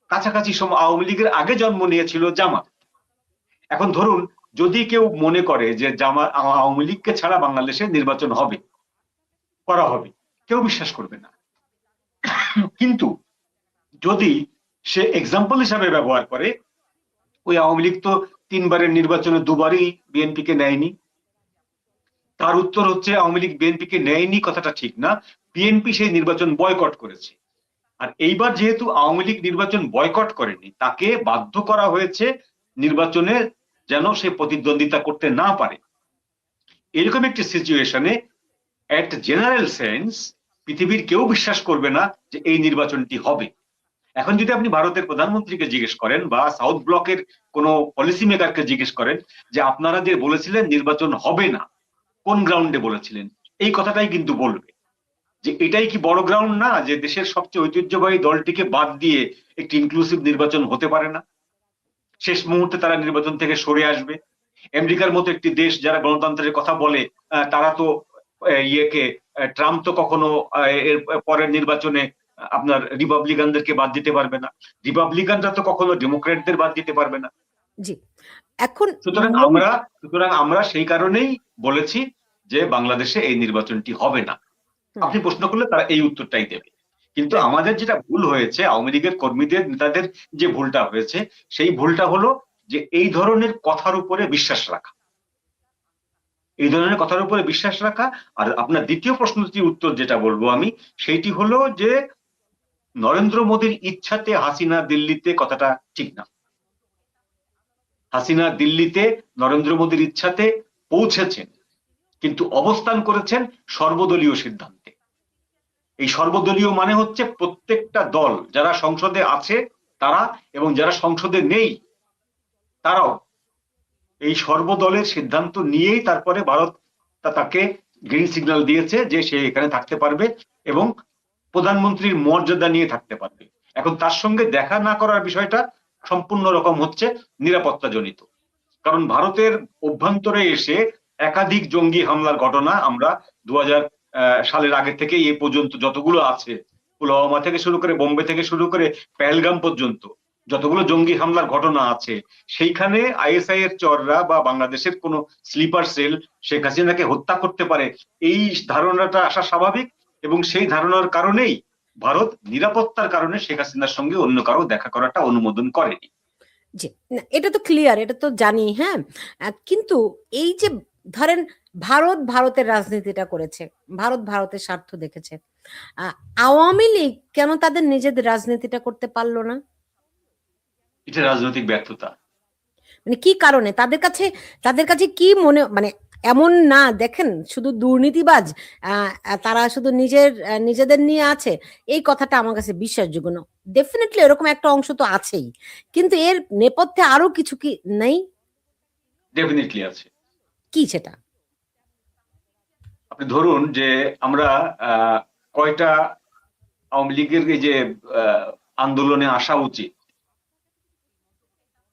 কাছাকাছি সময়, আওয়ামী লীগের আগে জন্ম নিয়েছিল জামাত। এখন ধরুন যদি কেউ মনে করে যে আওয়ামী লীগকে ছাড়া বাংলাদেশে নির্বাচন হবে, করা হবে, কেউ বিশ্বাস করবে না। কিন্তু যদি সে এক্সাম্পল হিসাবে ব্যবহার করে, ওই আওয়ামী লীগ তো 3বারের নির্বাচনে 2বারই বিএনপিকে নেয়নি। তার উত্তর হচ্ছে আওয়ামী লীগ বিএনপিকে নেয়নি কথাটা ঠিক না, বিএনপি সেই নির্বাচন বয়কট করেছে। আর এইবার যেহেতু আওয়ামী লীগ নির্বাচন বয়কট করেনি, তাকে বাধ্য করা হয়েছে নির্বাচনে যেন সে প্রতিদ্বন্দ্বিতা করতে না পারে। এরকম একটি সিচুয়েশনে এট জেনারেল সেন্স পৃথিবীর কেউ বিশ্বাস করবে না যে এই নির্বাচনটি হবে। এখন যদি আপনি ভারতের প্রধানমন্ত্রীকে জিজ্ঞেস করেন বা সাউথ ব্লকের কোন পলিসি মেকারকে জিজ্ঞেস করেন যে আপনারা যে বলেছিলেন নির্বাচন হবে না, কোন গ্রাউন্ডে বলেছিলেন, এই কথাটাই কিন্তু বলবে যে এটাই কি বড় গ্রাউন্ড না যে দেশের সবচেয়ে ঐতিহ্যবাহী দলটিকে বাদ দিয়ে একটি ইনক্লুসিভ নির্বাচন হতে পারে না, শেষ মুহূর্তে তারা নির্বাচন থেকে সরে আসবে। আমেরিকার মতো একটি দেশ যারা গণতন্ত্রের কথা বলে, তারা তো ট্রাম্প তো কখনো এর পরের নির্বাচনে আপনার রিপাবলিকানদেরকে বাদ দিতে পারবে না, রিপাবলিকানরা তো কখনো ডেমোক্রেটদের বাদ দিতে পারবে না। জি, এখন সুতরাং আমরা সেই কারণেই বলেছি যে বাংলাদেশে এই নির্বাচনটি হবে না। আপনি প্রশ্ন করলে তারা এই উত্তরটাই দেবে। কিন্তু আমাদের যেটা ভুল হয়েছে, আওয়ামী লীগের কর্মীদের নেতাদের যে ভুলটা হয়েছে, সেই ভুলটা হলো যে এই ধরনের কথার উপরে বিশ্বাস রাখা, এই ধরনের কথার উপরে বিশ্বাস রাখা। আর আপনার দ্বিতীয় প্রশ্নটির উত্তর যেটা বলবো আমি, সেইটি হলো যে নরেন্দ্র মোদীর ইচ্ছাতে হাসিনা দিল্লিতে, কথাটা ঠিক না। হাসিনা দিল্লিতে নরেন্দ্র মোদীর ইচ্ছাতে পৌঁছেছেন, কিন্তু অবস্থান করেছেন সর্বদলীয় সিদ্ধান্তে। এই সর্বদলীয় মানে হচ্ছে প্রত্যেকটা দল যারা সংসদে আছে তারা এবং যারা সংসদে নেই তারাও এই সর্বদলের সিদ্ধান্ত নিয়েই তারপরে ভারত তাকে গ্রিন সিগন্যাল দিয়েছে যে সে এখানে থাকতে পারবে এবং প্রধানমন্ত্রীর মর্যাদা নিয়ে থাকতে পারবে। এখন তার সঙ্গে দেখা না করার বিষয়টা সম্পূর্ণ রকম হচ্ছে নিরাপত্তা জনিত, কারণ ভারতের অভ্যন্তরে এসে একাধিক জঙ্গি হামলার ঘটনা আমরা 2000 সালের আগে থেকে এ পর্যন্ত যতগুলো আছে, পুলওয়ামা থেকে শুরু করে বোম্বে থেকে শুরু করে পেহেলগাম পর্যন্ত যতগুলো জঙ্গি হামলার ঘটনা আছে, সেইখানে আইএসআই এর চররা বা বাংলাদেশের কোন স্লিপার সেল শেখ হাসিনাকে হত্যা করতে পারে, এই ধারণাটা আসা স্বাভাবিক। এবং সেই ধারণার কারণেই ভারত নিরাপত্তার কারণে শেখ হাসিনার সঙ্গে অন্য কারো দেখা করাটা অনুমোদন করেনি। জি, এটা তো ক্লিয়ার, এটা তো জানি। হ্যাঁ, কিন্তু এই যে ধরেন ভারতের রাজনীতিটা করেছে, ভারতের স্বার্থ দেখেছে, আওয়ামী লীগ কেন তাদের নিজেদের রাজনীতিটা করতে পারলো না? এটা রাজনৈতিক ব্যর্থতা। মানে কি কারণে তাদের কাছে কি মনে, মানে এমন না দেখেন শুধু দুর্নীতিবাজ, তারা শুধু নিজেদের নিয়ে আছে, এই কথাটা আমার কাছে বিশ্বাসযোগ্য না। ডেফিনেটলি এরকম একটা অংশ তো আছেই, কিন্তু এর নেপথ্যে আরো কিছু কি নেই? ডেফিনেটলি আছে। কি সেটা? আপনি ধরুন যে আমরা কয়টা আওয়ামী লীগের এই যে আন্দোলনে আসা উচিত,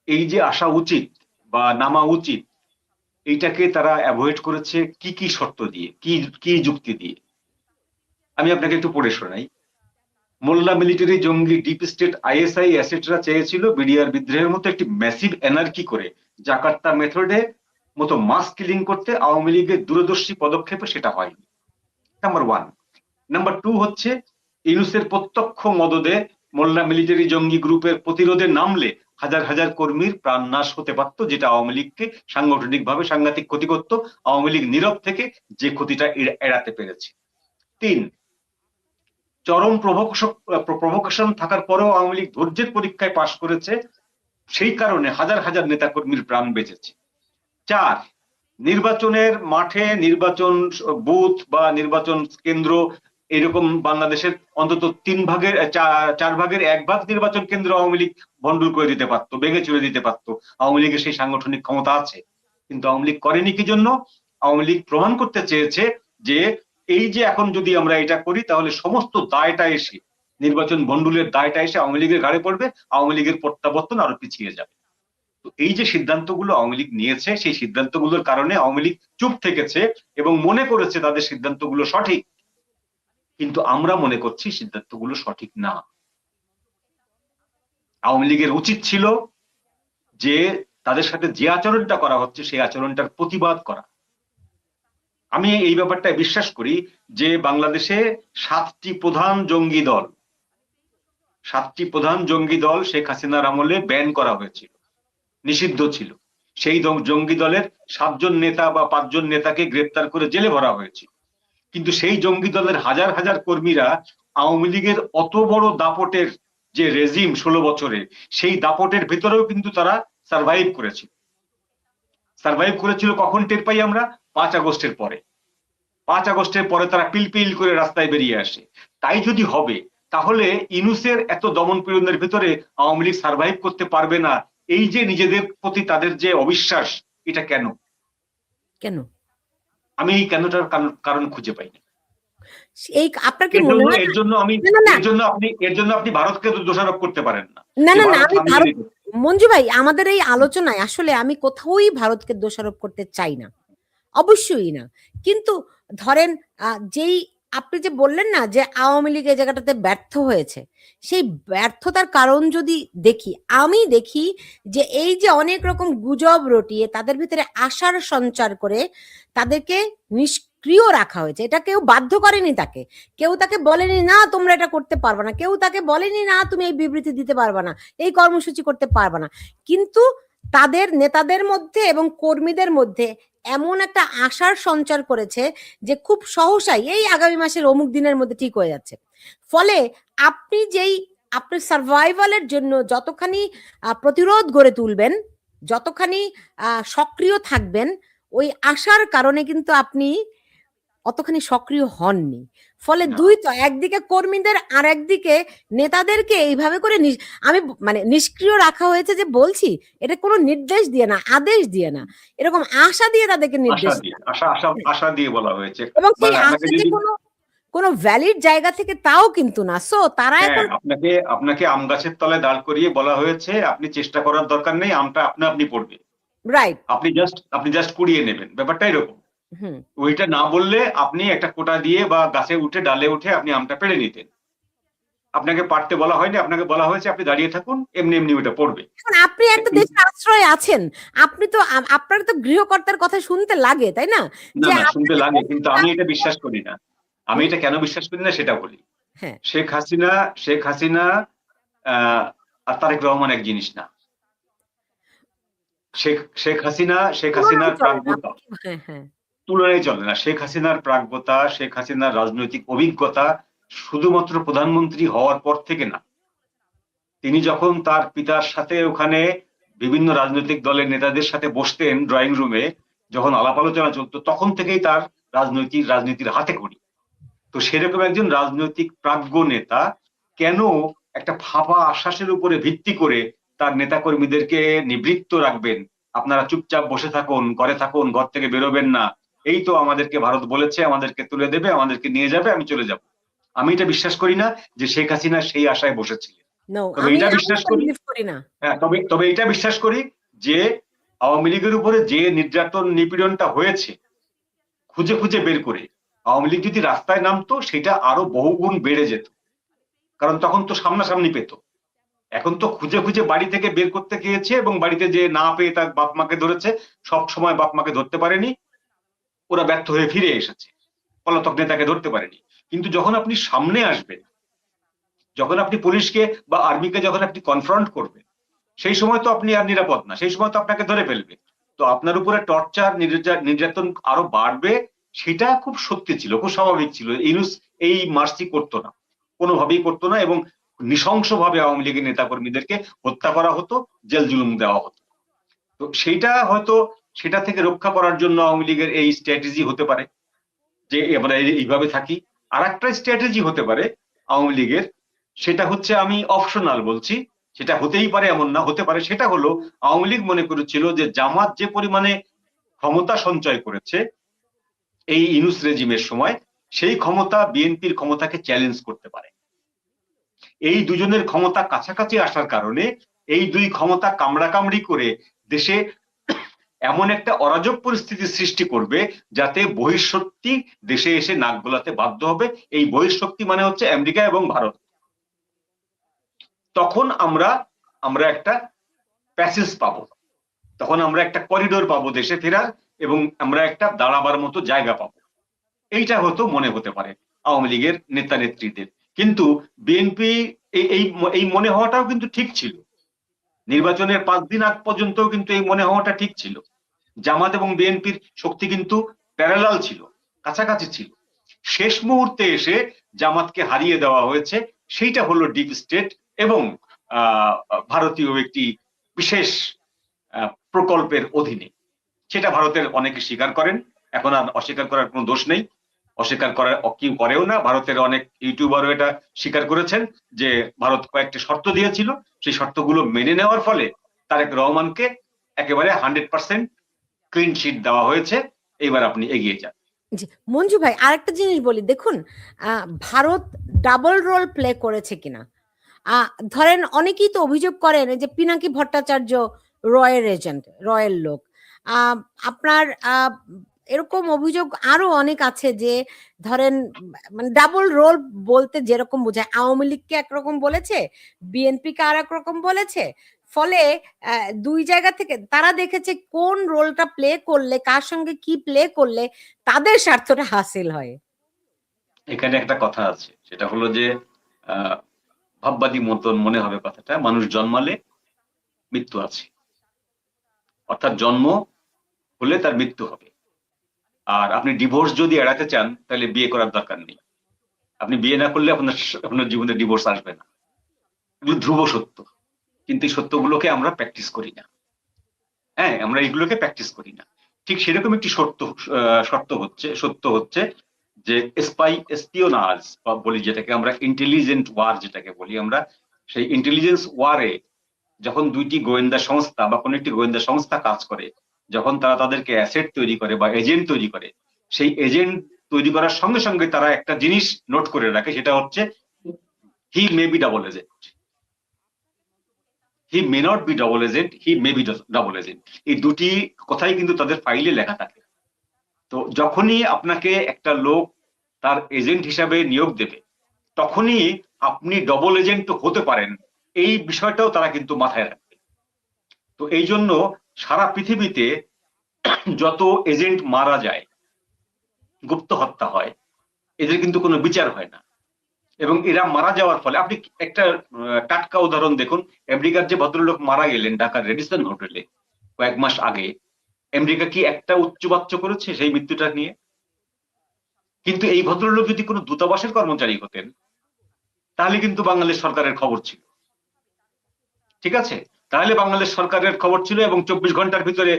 এই যে আসা উচিত বা নামা উচিত, এইটাকে তারা অ্যাভয়েড করেছে কি কি শর্ত দিয়ে, কি কি যুক্তি দিয়ে। আমি আপনাকে একটু পড়ে শোনাই। মোল্লা মিলিটারি জঙ্গি ডিপ স্টেট আইএসআই অ্যাসেটরা চেয়েছিল বিডিআর বিদ্রোহের মতো একটি ম্যাসিভ এনার্কি করে জাকার্তা মেথডে মতো মাস কিলিং করতে, আওয়ামী লীগের দূরদর্শী পদক্ষেপে সেটা হয়নি। Number one. নাম্বার টু হচ্ছে ইউনূসের প্রত্যক্ষ মদদে মোল্লা মিলিটারি জঙ্গি গ্রুপের প্রতিরোধে নামলে হাজার হাজার কর্মীর প্রাণ নাশ হতে পারত, যেটা আওয়ামী লীগকে সাংগঠনিকভাবে সাংঘাতিক ক্ষতি করত। আওয়ামী লীগ নীরব থেকে যে ক্ষতিটা এড়াতে পেরেছে। তিন, চরম প্রভোকেশন থাকার পরেও আওয়ামী লীগ ধৈর্যের পরীক্ষায় পাশ করেছে, সেই কারণে হাজার হাজার নেতাকর্মীর প্রাণ বেঁচেছে। চার, নির্বাচনের মাঠে, নির্বাচন বুথ বা নির্বাচন কেন্দ্র, এরকম বাংলাদেশের অন্তত 4/1 নির্বাচন কেন্দ্র আওয়ামী লীগ ভন্ডুল করে দিতে পারতো, ভেঙে চুরে দিতে পারতো। আওয়ামী লীগের সেই সাংগঠনিক ক্ষমতা আছে, কিন্তু আওয়ামী লীগ করেনি। কি জন্য? আওয়ামী লীগ প্রমাণ করতে চেয়েছে যে এই যে এখন যদি আমরা এটা করি তাহলে সমস্ত দায়টা এসে, নির্বাচন ভন্ডুলের দায়টা এসে আওয়ামী লীগের ঘাড়ে পড়বে, আওয়ামী লীগের প্রত্যাবর্তন আরো পিছিয়ে যাবে। তো এই যে সিদ্ধান্তগুলো আওয়ামী লীগ নিয়েছে, সেই সিদ্ধান্তগুলোর কারণে আওয়ামী লীগ চুপ থেকেছে এবং মনে করেছে তাদের সিদ্ধান্তগুলো সঠিক, কিন্তু আমরা মনে করছি সিদ্ধান্তগুলো সঠিক না। আওয়ামী লীগের উচিত ছিল যে তাদের সাথে যে আচরণটা করা হচ্ছে সেই আচরণটার প্রতিবাদ করা। আমি এই ব্যাপারটা বিশ্বাস করি যে বাংলাদেশে 7টি প্রধান জঙ্গি দল শেখ হাসিনার আমলে ব্যান করা হয়েছিল, নিষিদ্ধ ছিল। সেই জঙ্গি দলের 7 জন নেতা বা 5 জন নেতাকে গ্রেপ্তার করে জেলে ভরা হয়েছিল। কিন্তু সেই জঙ্গি দলের হাজার হাজার কর্মীরা আওয়ামী লীগের অত বড় দাপটের যে রেজিম 16 বছরের, সেই দাপটের ভিতরেও কিন্তু তারা সার্ভাইভ করেছিল। কখন টের পাই আমরা? 5 আগস্টের পরে। 5 আগস্টের পরে তারা পিলপিল করে রাস্তায় বেরিয়ে আসে। তাই যদি হবে, তাহলে ইউনূসের এত দমন পীড়নের ভিতরে আওয়ামী লীগ সার্ভাইভ করতে পারবে না। এই যে নিজেদের প্রতি তাদের যে অবিশ্বাস, এটা কেন? কেন? আমি এই কেনটার কারণ খুঁজে পাই না। এই আপনার কি মনে হয় এর জন্য আমি না না এর জন্য আপনি ভারতকে দোষারোপ করতে পারেন না। না যে না না ভারত আমি সামনে ভারত, রেখেছে। মঞ্জু ভাই, আমাদের এই আলোচনায় আসলে আমি কোথাওই ভারতকে দোষারোপ করতে চাই না, অবশ্যই না। কিন্তু ধরেন যেই আপনি যে বললেন না যে আওয়ামী লীগ এই জায়গাটাতে ব্যর্থ হয়েছে, সেই ব্যর্থতার কারণ যদি দেখি, আমি দেখি যে এই যে অনেক রকম গুজব রটিয়ে তাদের ভিতরে আশার সঞ্চার করে তাদেরকে নিষ্ক্রিয় রাখা হয়েছে। এটা কেউ বাধ্য করেনি তাকে, কেউ তাকে বলেনি না তোমরা এটা করতে পারবে না, কেউ তাকে বলেনি না তুমি এই বিবৃতি দিতে পারবে না, এই কর্মসূচি করতে পারবে না। কিন্তু তাদের নেতাদের মধ্যে এবং কর্মীদের মধ্যে এমন একটা আশার সঞ্চার করেছে যে খুব সহসাই এই আগামী মাসের অমুক দিনের মধ্যে ঠিক হয়ে যাচ্ছে। ফলে আপনি যেই আপনার সার্ভাইভালের জন্য যতখানি প্রতিরোধ গড়ে তুলবেন, যতখানি সক্রিয় থাকবেন, ওই আশার কারণে কিন্তু আপনি অতখানি সক্রিয় হননি। ফলে দুই তো, একদিকে কর্মীদের আর একদিকে নেতাদেরকে এইভাবে করে আমি মানে নিষ্ক্রিয় রাখা হয়েছে যে বলছি, এটা কোনো নির্দেশ দিয়ে না, আদেশ দিয়ে না, এরকম আশা দিয়ে তাদেরকে নির্দেশ, আশা দিয়ে বলা হয়েছে। এবং সেই আশা যে কোনো ভ্যালিড জায়গা থেকে তাও কিন্তু না। সো তারা এখন আপনাকে আম গাছের তলায় দাঁড় করিয়ে বলা হয়েছে আপনি চেষ্টা করার দরকার নেই, আমটা আপনি পড়বে, রাইট, আপনি জাস্ট কুড়িয়ে নেবেন, ব্যাপারটা এরকম। ওইটা না বললে আপনি একটা কোটা দিয়ে বা গাছে উঠে ডালে উঠে আপনি আমটা পেড়ে নিতেন। আপনাকে পারতে বলা হয়নি, আপনাকে বলা হয়েছে আপনি দাঁড়িয়ে থাকুন, এমনি এমনি ওটা পড়বে। এখন আপনি একটা দেশের আশ্রয় আছেন, আপনি তো আপনার তো গৃহকর্তার কথা শুনতে লাগে, তাই না? না না, শুনতে লাগে, কিন্তু আমি এটা বিশ্বাস করি না। আমি এটা কেন বিশ্বাস করি না সেটা বলি। শেখ হাসিনা আর তারেক রহমান এক জিনিস না। শেখ হাসিনার প্রাজ্ঞতা তুলনায় চলে না। শেখ হাসিনার প্রাজ্ঞতা, শেখ হাসিনার রাজনৈতিক অভিজ্ঞতা শুধুমাত্র প্রধানমন্ত্রী হওয়ার পর থেকে না, তিনি যখন তার পিতার সাথে ওখানে বিভিন্ন রাজনৈতিক দলের নেতাদের সাথে বসতেন ড্রয়িং রুমে, যখন আলাপ আলোচনা চলতো, তখন থেকেই তার রাজনীতির হাতে খড়ি। তো সেরকম একজন রাজনৈতিক প্রাজ্ঞ নেতা কেন একটা ফাঁপা আশ্বাসের উপরে ভিত্তি করে তার নেতাকর্মীদেরকে নিবৃত্ত রাখবেন? আপনারা চুপচাপ বসে থাকুন, ঘরে থাকুন, ঘর থেকে বেরোবেন না, এই তো আমাদেরকে ভারত বলেছে, আমাদেরকে তুলে দেবে, আমাদেরকে নিয়ে যাবে, আমি চলে যাব। আমি এটা বিশ্বাস করি না যে শেখ হাসিনা সেই আশায় বসেছিলেন। তবে এটা বিশ্বাস করি, তবে এটা বিশ্বাস করি যে আওয়ামী লীগের উপরে যে নির্যাতন নিপীড়নটা হয়েছে, খুঁজে খুঁজে বের করে আওয়ামী লীগ যদি রাস্তায় নামতো, সেটা আরো বহুগুণ বেড়ে যেত। কারণ তখন তো সামনাসামনি পেত। এখন তো খুঁজে খুঁজে বাড়ি থেকে বের করতে গিয়েছে, এবং বাড়িতে যে না পেয়ে তার বাপ মাকে ধরেছে। সব সময় বাপ মাকে ধরতে পারেনি, ওরা ব্যর্থ হয়ে ফিরে এসেছে, পলাতক নেতাকে ধরতে পারেনি। কিন্তু যখন আপনি সামনে আসবেন, যখন আপনি পুলিশকে বা আর্মিকে যখন আপনি কনফ্রন্ট করবেন, সেই সময় তো আপনি আর নিরাপদ না, সেই সময় তো আপনাকে ধরে ফেলবে। তো আপনার উপরে টর্চার, নির্যাতন আরো বাড়বে, সেটা খুব সত্যি ছিল, খুব স্বাভাবিক ছিল। ইউনূস এই মার্সি করতো না, কোনোভাবেই করতো না, এবং নৃশংসভাবে আওয়ামী লীগের নেতাকর্মীদেরকে হত্যা করা হতো, জেল জুলুম দেওয়া হতো। তো সেটা থেকে রক্ষা করার জন্য আওয়ামী লীগের এই স্ট্র্যাটেজি হতে পারে যে আমরা এইভাবে থাকি। আর একটা স্ট্র্যাটেজি হতে পারে আওয়ামী লীগের, সেটা হচ্ছে, আমি অপশনাল বলছি, সেটা হতেই পারে এমন না, হতে পারে, সেটা হলো আওয়ামী লীগ মনে করেছিল যে জামাত যে পরিমাণে ক্ষমতা সঞ্চয় করেছে এই ইউনূস রেজিমের সময়, সেই ক্ষমতা বিএনপির ক্ষমতাকে চ্যালেঞ্জ করতে পারে। এই দুজনের ক্ষমতা কাছাকাছি আসার কারণে এই দুই ক্ষমতা কামড়াকামড়ি করে দেশে এমন একটা অরাজক পরিস্থিতি সৃষ্টি করবে যাতে বহিঃশক্তি দেশে এসে নাক গলাতে বাধ্য হবে। এই বহিঃশক্তি মানে হচ্ছে আমেরিকা এবং ভারত। তখন আমরা একটা প্যাসেজ পাবো, তখন আমরা একটা করিডোর পাবো দেশে ফেরার, এবং আমরা একটা দাঁড়াবার মতো জায়গা পাবো। এইটা মনে হতে পারে আওয়ামী লীগের নেতা নেত্রীদের। কিন্তু বিএনপি এই মনে হওয়াটাও কিন্তু ঠিক ছিল। নির্বাচনের 5 দিন আগ পর্যন্ত কিন্তু এই মনে হওয়াটা ঠিক ছিল। জামাত এবং বিএনপির শক্তি কিন্তু প্যারালাল ছিল, কাছাকাছি ছিল। শেষ মুহূর্তে এসে জামাতকে হারিয়ে দেওয়া হয়েছে। সেইটা হলো ডিপ স্টেট এবং ভারতীয় একটি বিশেষ প্রকল্পের অধীনে। সেটা ভারতের অনেকে স্বীকার করেন, এখন আর অস্বীকার করার কোনো দোষ নেই। অস্বীকার করার কেউ করেও না। ভারতের অনেক ইউটিউবারও এটা স্বীকার করেছেন যে ভারত কয়েকটি শর্ত দিয়েছিল, সেই শর্তগুলো মেনে নেওয়ার ফলে তারেক রহমানকে একেবারে 100% ক্লিন শিট দেওয়া হয়েছে। এইবার আপনি এগিয়ে যান। জি, মঞ্জু ভাই আরেকটা জিনিস বলি, দেখুন ভারত ডাবল রোল প্লে করেছে কিনা। ধরেন অনেকেই তো অভিযোগ করেন যে পিনাকি ভট্টাচার্য রয়ের এজেন্ট, রয়ের লোক। আপনার এরকম অভিযোগ আরো অনেক আছে যে ধরেন মানে ডাবল রোল বলতে যেরকম বোঝায়, আওয়ামী লীগকে একরকম বলেছে, বিএনপিকে আর একরকম বলেছে। ফলে দুই জায়গা থেকে তারা দেখেছে কোন রোলটা প্লে করলে, কার সঙ্গে কি প্লে করলে তাদের স্বার্থটা হাসিল হয়। এখানে একটা কথা আছে, সেটা হলো যে ভাববাদী মতন মনে হবে কথাটা, মানুষ জন্মালে মৃত্যু আছে, অর্থাৎ জন্ম হলে তার মৃত্যু হবে। আর আপনি ডিভোর্স যদি এড়াতে চান তাহলে বিয়ে করার দরকার নেই। আপনি বিয়ে না করলে আপনার জীবনে ডিভোর্স আসবে না। এগুলো ধ্রুব সত্য, কিন্তু এই সত্যগুলোকে আমরা প্র্যাকটিস করি না। হ্যাঁ, আমরা এগুলোকে প্র্যাকটিস করি না। ঠিক সেরকম একটি সত্য হচ্ছে যে এসপিওনাজ বলি, যেটাকে আমরা ইন্টেলিজেন্ট ওয়ার যেটাকে বলি আমরা, সেই ইন্টেলিজেন্স ওয়ারে যখন দুইটি গোয়েন্দা সংস্থা বা কোনো একটি গোয়েন্দা সংস্থা কাজ করে, যখন তারা তাদেরকে অ্যাসেট তৈরি করে বা এজেন্ট তৈরি করে, সেই এজেন্ট তৈরি করার সঙ্গে সঙ্গে তারা একটা জিনিস নোট করে রাখে, সেটা হচ্ছে he may be double agent, he may not be double agent, he may be double agent. এই দুটি কথাই কিন্তু তাদের ফাইলে লেখা থাকে। তো যখনই আপনাকে একটা লোক তার এজেন্ট হিসাবে নিয়োগ দেবে, তখনই আপনি ডবল এজেন্ট হতে পারেন, এই বিষয়টাও তারা কিন্তু মাথায় রাখবে। তো এই জন্য সারা পৃথিবীতে যত এজেন্ট মারা যায়, গুপ্ত হত্যা হয়, এদের কিন্তু কোনো বিচার হয় না। এবং এরা মারা যাওয়ার ফলে আপনি একটা টাটকা উদাহরণ দেখুন, আমেরিকার যে ভদ্রলোক মারা গেলেন ঢাকার রেডিসন হোটেলে কয়েক মাস আগে, আমেরিকা কি একটা উচ্চবাচ্য করেছে সেই মৃত্যুটা নিয়ে? কিন্তু এই ভদ্রলোক যদি কোনো দূতাবাসের কর্মচারী হতেন, তাহলে কিন্তু বাংলাদেশ সরকারের খবর ছিল। ঠিক আছে, তাহলে বাংলাদেশ সরকারের খবর ছিল এবং 24 ঘন্টার ভিতরে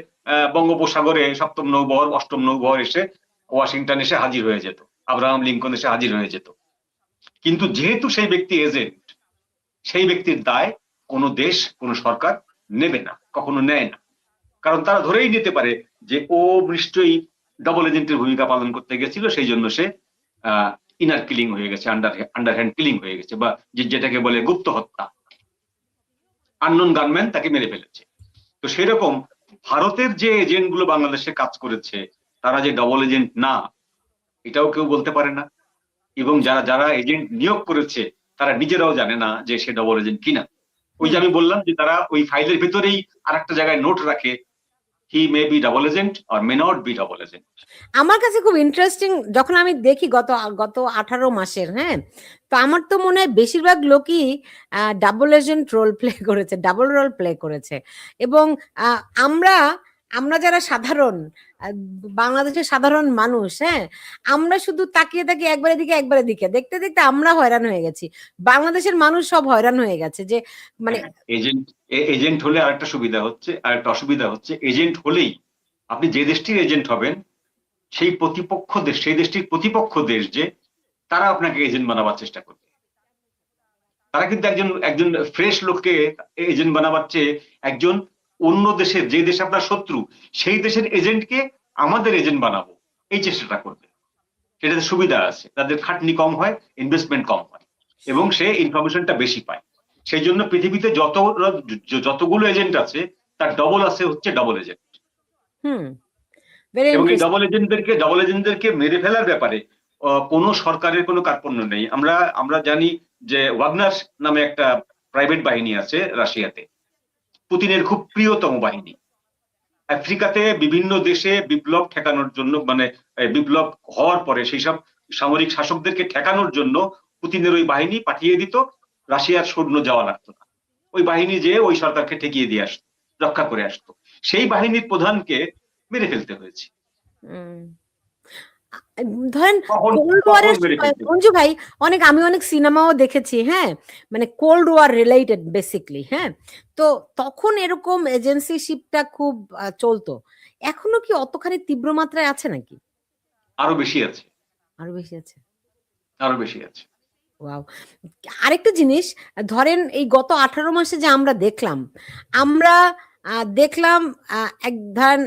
বঙ্গোপসাগরে সপ্তম নৌবহর, অষ্টম নৌবহর এসে ওয়াশিংটন এসে হাজির হয়ে যেত, আব্রাহাম লিঙ্কন এসে হাজির হয়ে যেত। কিন্তু যেহেতু সেই ব্যক্তি এজেন্ট, সেই ব্যক্তির দায় কোনো দেশ, কোনো সরকার নেবে না, কখনো নেয় না। কারণ তারা ধরেই নিতে পারে যে ও নিশ্চয়ই ডবল এজেন্টের ভূমিকা পালন করতে গেছিল, সেই জন্য সে ইনার কিলিং হয়ে গেছে, আন্ডারহ্যান্ড কিলিং হয়ে গেছে, বা যেটাকে বলে গুপ্ত হত্যা, আননোন গানম্যান তাকে মেরে ফেলেছে। তো সেরকম ভারতের যে এজেন্ট গুলো বাংলাদেশে কাজ করেছে, তারা যে ডবল এজেন্ট না, এটাও কেউ বলতে পারে না। এবং যারা যারা এজেন্ট নিয়োগ করেছে, তারা নিজেরাও জানে না যে সে ডবল এজেন্ট কিনা। ওই যে আমি বললাম যে তারা ওই ফাইলের ভিতরেই আর একটা জায়গায় নোট রাখে, he may be double agent or may not be double agent. আমার কাছে খুব ইন্টারেস্টিং যখন আমি দেখি গত গত 18 মাসের, হ্যাঁ, তো আমার তো মনে হয় বেশিরভাগ লোকই ডাবল এজেন্ট রোল প্লে করেছে, ডাবল রোল প্লে করেছে। এবং আমরা আমরা যারা সাধারণ বাংলাদেশের সাধারণ মানুষ, হ্যাঁ, আমরা শুধু তাকিয়ে তাকিয়ে একবারের দিকে একবারের দিকে দেখতে দেখতে আমরা হয়রান হয়ে গেছি। বাংলাদেশের মানুষ সব হয়রান হয়ে গেছে যে মানে এজেন্ট এজেন্ট হলে আরেকটা সুবিধা হচ্ছে, আরেকটা অসুবিধা হচ্ছে, এজেন্ট হলেই আপনি যে দেশটির এজেন্ট হবেন, সেই প্রতিপক্ষ দেশ, সেই দেশটির প্রতিপক্ষ দেশ যে, তারা আপনাকে এজেন্ট বানাবার চেষ্টা করবে। তারা কিন্তু একজন একজন ফ্রেশ লোককে এজেন্ট বানাবার চেয়ে একজন অন্য দেশের, যে দেশ আপনার শত্রু, সেই দেশের এজেন্টকে আমাদের এজেন্ট বানাবো, এই চেষ্টাটা করবে। সেটাতে সুবিধা আছে, তাদের খাটনি কম হয়, ইনভেস্টমেন্ট কম হয়, এবং সে ইনফরমেশনটা বেশি পায়। সেই জন্য পৃথিবীতে যতগুলো এজেন্ট আছে, তার ডবল আছে হচ্ছে ডবল এজেন্ট। হুম, ভেরি এবং এই ইন্টারেস্টিং। ডবল এজেন্টদেরকে মেরে ফেলার ব্যাপারে কোনো সরকারের কোনো কার্পণ্য নেই। আমরা আমরা জানি যে ওয়াগনার নামে একটা প্রাইভেট বাহিনী আছে রাশিয়াতে, পুতিনের খুব প্রিয়তম বাহিনী। আফ্রিকাতে বিভিন্ন দেশে বিপ্লব ঠেকানোর জন্য, মানে বিপ্লব হওয়ার পরে সেই সব সামরিক শাসকদেরকে ঠেকানোর জন্য পুতিনের ওই বাহিনী পাঠিয়ে দিত, রাশিয়ার সৈন্য যাওয়া লাগতো না। ওই বাহিনী যে ওই সরকারকে ঠেকিয়ে দিয়ে আসতো, রক্ষা করে আসতো। সেই বাহিনীর প্রধানকে মেরে ফেলতে হয়েছে। ধরেন কখন কোল্ড কখন ওয়ারের মেরে সময় ফেলতে মঞ্জু ভাই, আমি অনেক সিনেমাও দেখেছি, হ্যাঁ, মানে কোল্ড ওয়ার রিলেটেড বেসিকলি, হ্যাঁ। তো তখন এরকম এজেন্সিশিপটা খুব চলতো। এখনো কি অতখানি তীব্র মাত্রায় আছে নাকি? আরো বেশি আছে। আরো বেশি আছে। আরো বেশি আছে। ওয়াও! আরেকটা জিনিস, ধরেন এই গত 18 মাসে যে আমরা দেখলাম, আমরা দেখলাম এক ধরেন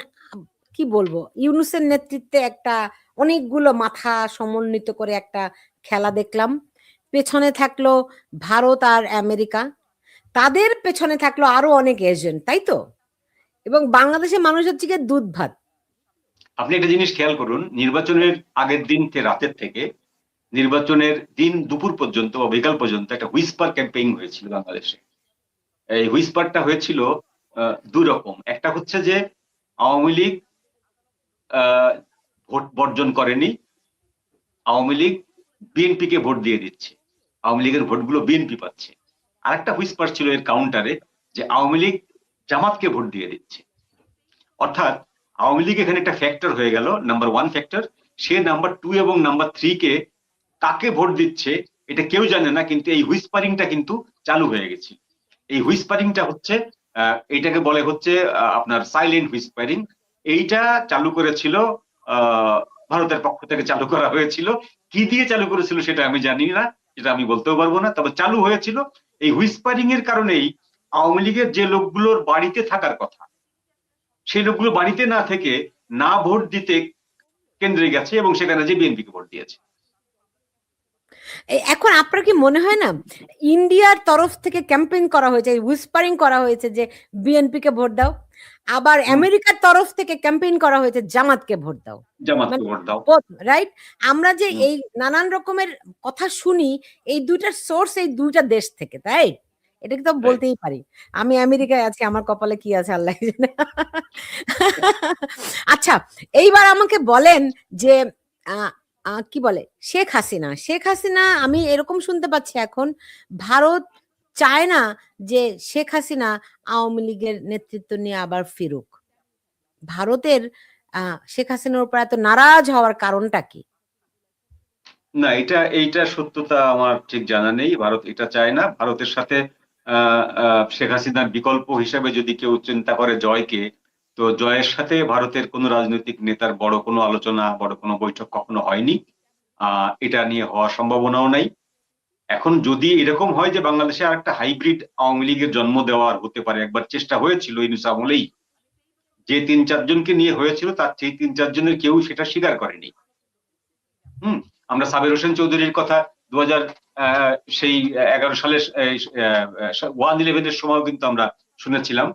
কি বলবো? ইউনূসের নেতৃত্বে একটা অনেকগুলো মাথা সমন্বিত করে একটা খেলা দেখলাম। পেছনে থাকলো ভারত আর আমেরিকা। তাদের পেছনে থাকলো আরো অনেক এজেন্ট, তাই তো? এবং বাংলাদেশের মানুষ হচ্ছে গিয়ে দুধ ভাত। আপনি একটা জিনিস খেয়াল করুন, নির্বাচনের আগের দিন রাতের থেকে নির্বাচনের দিন দুপুর পর্যন্ত বা বিকাল পর্যন্ত একটা হুইসপার ক্যাম্পেইন হয়েছিল বাংলাদেশে। এই হুইসপারটা হয়েছিল দুই রকম। একটা হচ্ছে যে আওয়ামী লীগ ভোট বর্জন করেনি, আওয়ামী লীগ বিএনপি কে ভোট দিয়ে দিচ্ছে, আওয়ামী লীগের ভোটগুলো বিএনপি পাচ্ছে। আরেকটা হুইসপার ছিল এর কাউন্টারে যে আওয়ামী লীগ জামাতকে ভোট দিয়ে দিচ্ছে। অর্থাৎ আওয়ামী লীগ এখানে একটা ফ্যাক্টর হয়ে গেল, নাম্বার ওয়ান ফ্যাক্টর। সে নাম্বার টু এবং নাম্বার থ্রি কে কাকে ভোট দিচ্ছে এটা কেউ জানে না, কিন্তু এই হুইসপারিংটা কিন্তু চালু হয়ে গেছে। এই হুইসপারিংটা হচ্ছে এইটাকে বলে হচ্ছে আপনার সাইলেন্ট হুইসপারিং। এইটা চালু করেছিল ভারতের পক্ষ থেকে চালু করা হয়েছিল। কি দিয়ে চালু করেছিল সেটা আমি জানি না, সেটা আমি বলতেও পারবো না, তবে চালু হয়েছিল। এই হুইসপারিং এর কারণেই আওয়ামী লীগের যে লোকগুলোর বাড়িতে থাকার কথা, সেই লোকগুলো বাড়িতে না থেকে না ভোট দিতে কেন্দ্রে গেছে এবং সেখানে যে বিএনপিকে ভোট দিয়েছে। এখন আপনার কি মনে হয় না ইন্ডিয়ার তরফ থেকে ক্যাম্পেইন করা হয়েছে, হুইসপারিং করা হয়েছে যে বিএনপি কে ভোট দাও, আবার আমেরিকার তরফ থেকে ক্যাম্পেইন করা হয়েছে জামাতকে ভোট দাও, জামাতকে মানে ভোট দাও। রাইট? আমরা যে এই নানান রকমের কথা শুনি, এই দুইটার সোর্স এই দুইটা দেশ থেকে, তাই? এটা তো বলতেই পারি। আমি আমেরিকায় আছি, আমার কপালে কি আছে আল্লাহ জানে। আচ্ছা, এইবার আমাকে বলেন যে কি বলে শেখ হাসিনা, আমি এরকম শুনতে পাচ্ছি এখন ভারত চায় না যে শেখ হাসিনা আওয়ামী লীগের নেতৃত্ব নিয়ে আবার ফিরুক। ভারতের শেখ হাসিনার উপর এত নারাজ হওয়ার কারণটা কি? না, এইটা সত্যতা আমার ঠিক জানা নেই। ভারত এটা চায় না। ভারতের সাথে শেখ হাসিনার বিকল্প হিসাবে যদি কেউ চিন্তা করে জয়কে, তো জয়ের সাথে ভারতের কোনো রাজনৈতিক নেতার বড় কোনো আলোচনা, বড় কোনো বৈঠক কখনো হয়নি। এটা নিয়ে হওয়ার সম্ভাবনাও নাই। এখন যদি এরকম হয় যে বাংলাদেশে আর একটা হাইব্রিড আওয়ামী লীগের জন্ম দেওয়ার হতে পারে, একবার চেষ্টা হয়েছিল ইউনূস আমলেই, যে ৩-৪ জনকে নিয়ে হয়েছিল তার সেই ৩-৪ জনের কেউ সেটা স্বীকার করেনি। আমরা সাবের হোসেন চৌধুরীর কথা ২০০০ সেই ১১ সালের 1/11-এর সময় কিন্তু আমরা শুনেছিলাম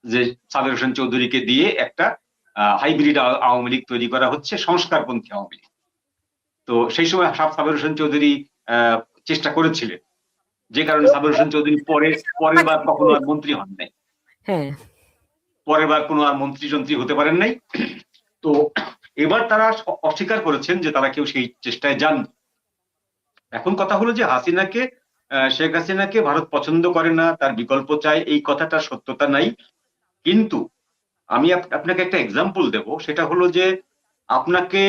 যে সাবের হোসেন চৌধুরীকে দিয়ে একটা হাইব্রিড আওয়ামী লীগ তৈরি করা হচ্ছে, সংস্কারপন্থী আওয়ামী লীগ। তো সেই সময় সাবের হোসেন চৌধুরী চেষ্টা করেছিলেন, যে কারণে সাবের হোসেন চৌধুরী পরের বার কখনো আর মন্ত্রী হন নাই, হ্যাঁ, পরের বার কোনো আর মন্ত্রী যন্ত্রী হতে পারেন নাই। তো এবার তারা অস্বীকার করেছেন যে তারা কেউ সেই চেষ্টায় যান। এখন কথা হলো যে শেখ হাসিনাকে ভারত পছন্দ করে না, তার বিকল্প চায়, এই কথাটা সত্যতা নাই। কিন্তু আমি আপনাকে একটা এক্সাম্পল দেব, সেটা হলো যে আপনাকে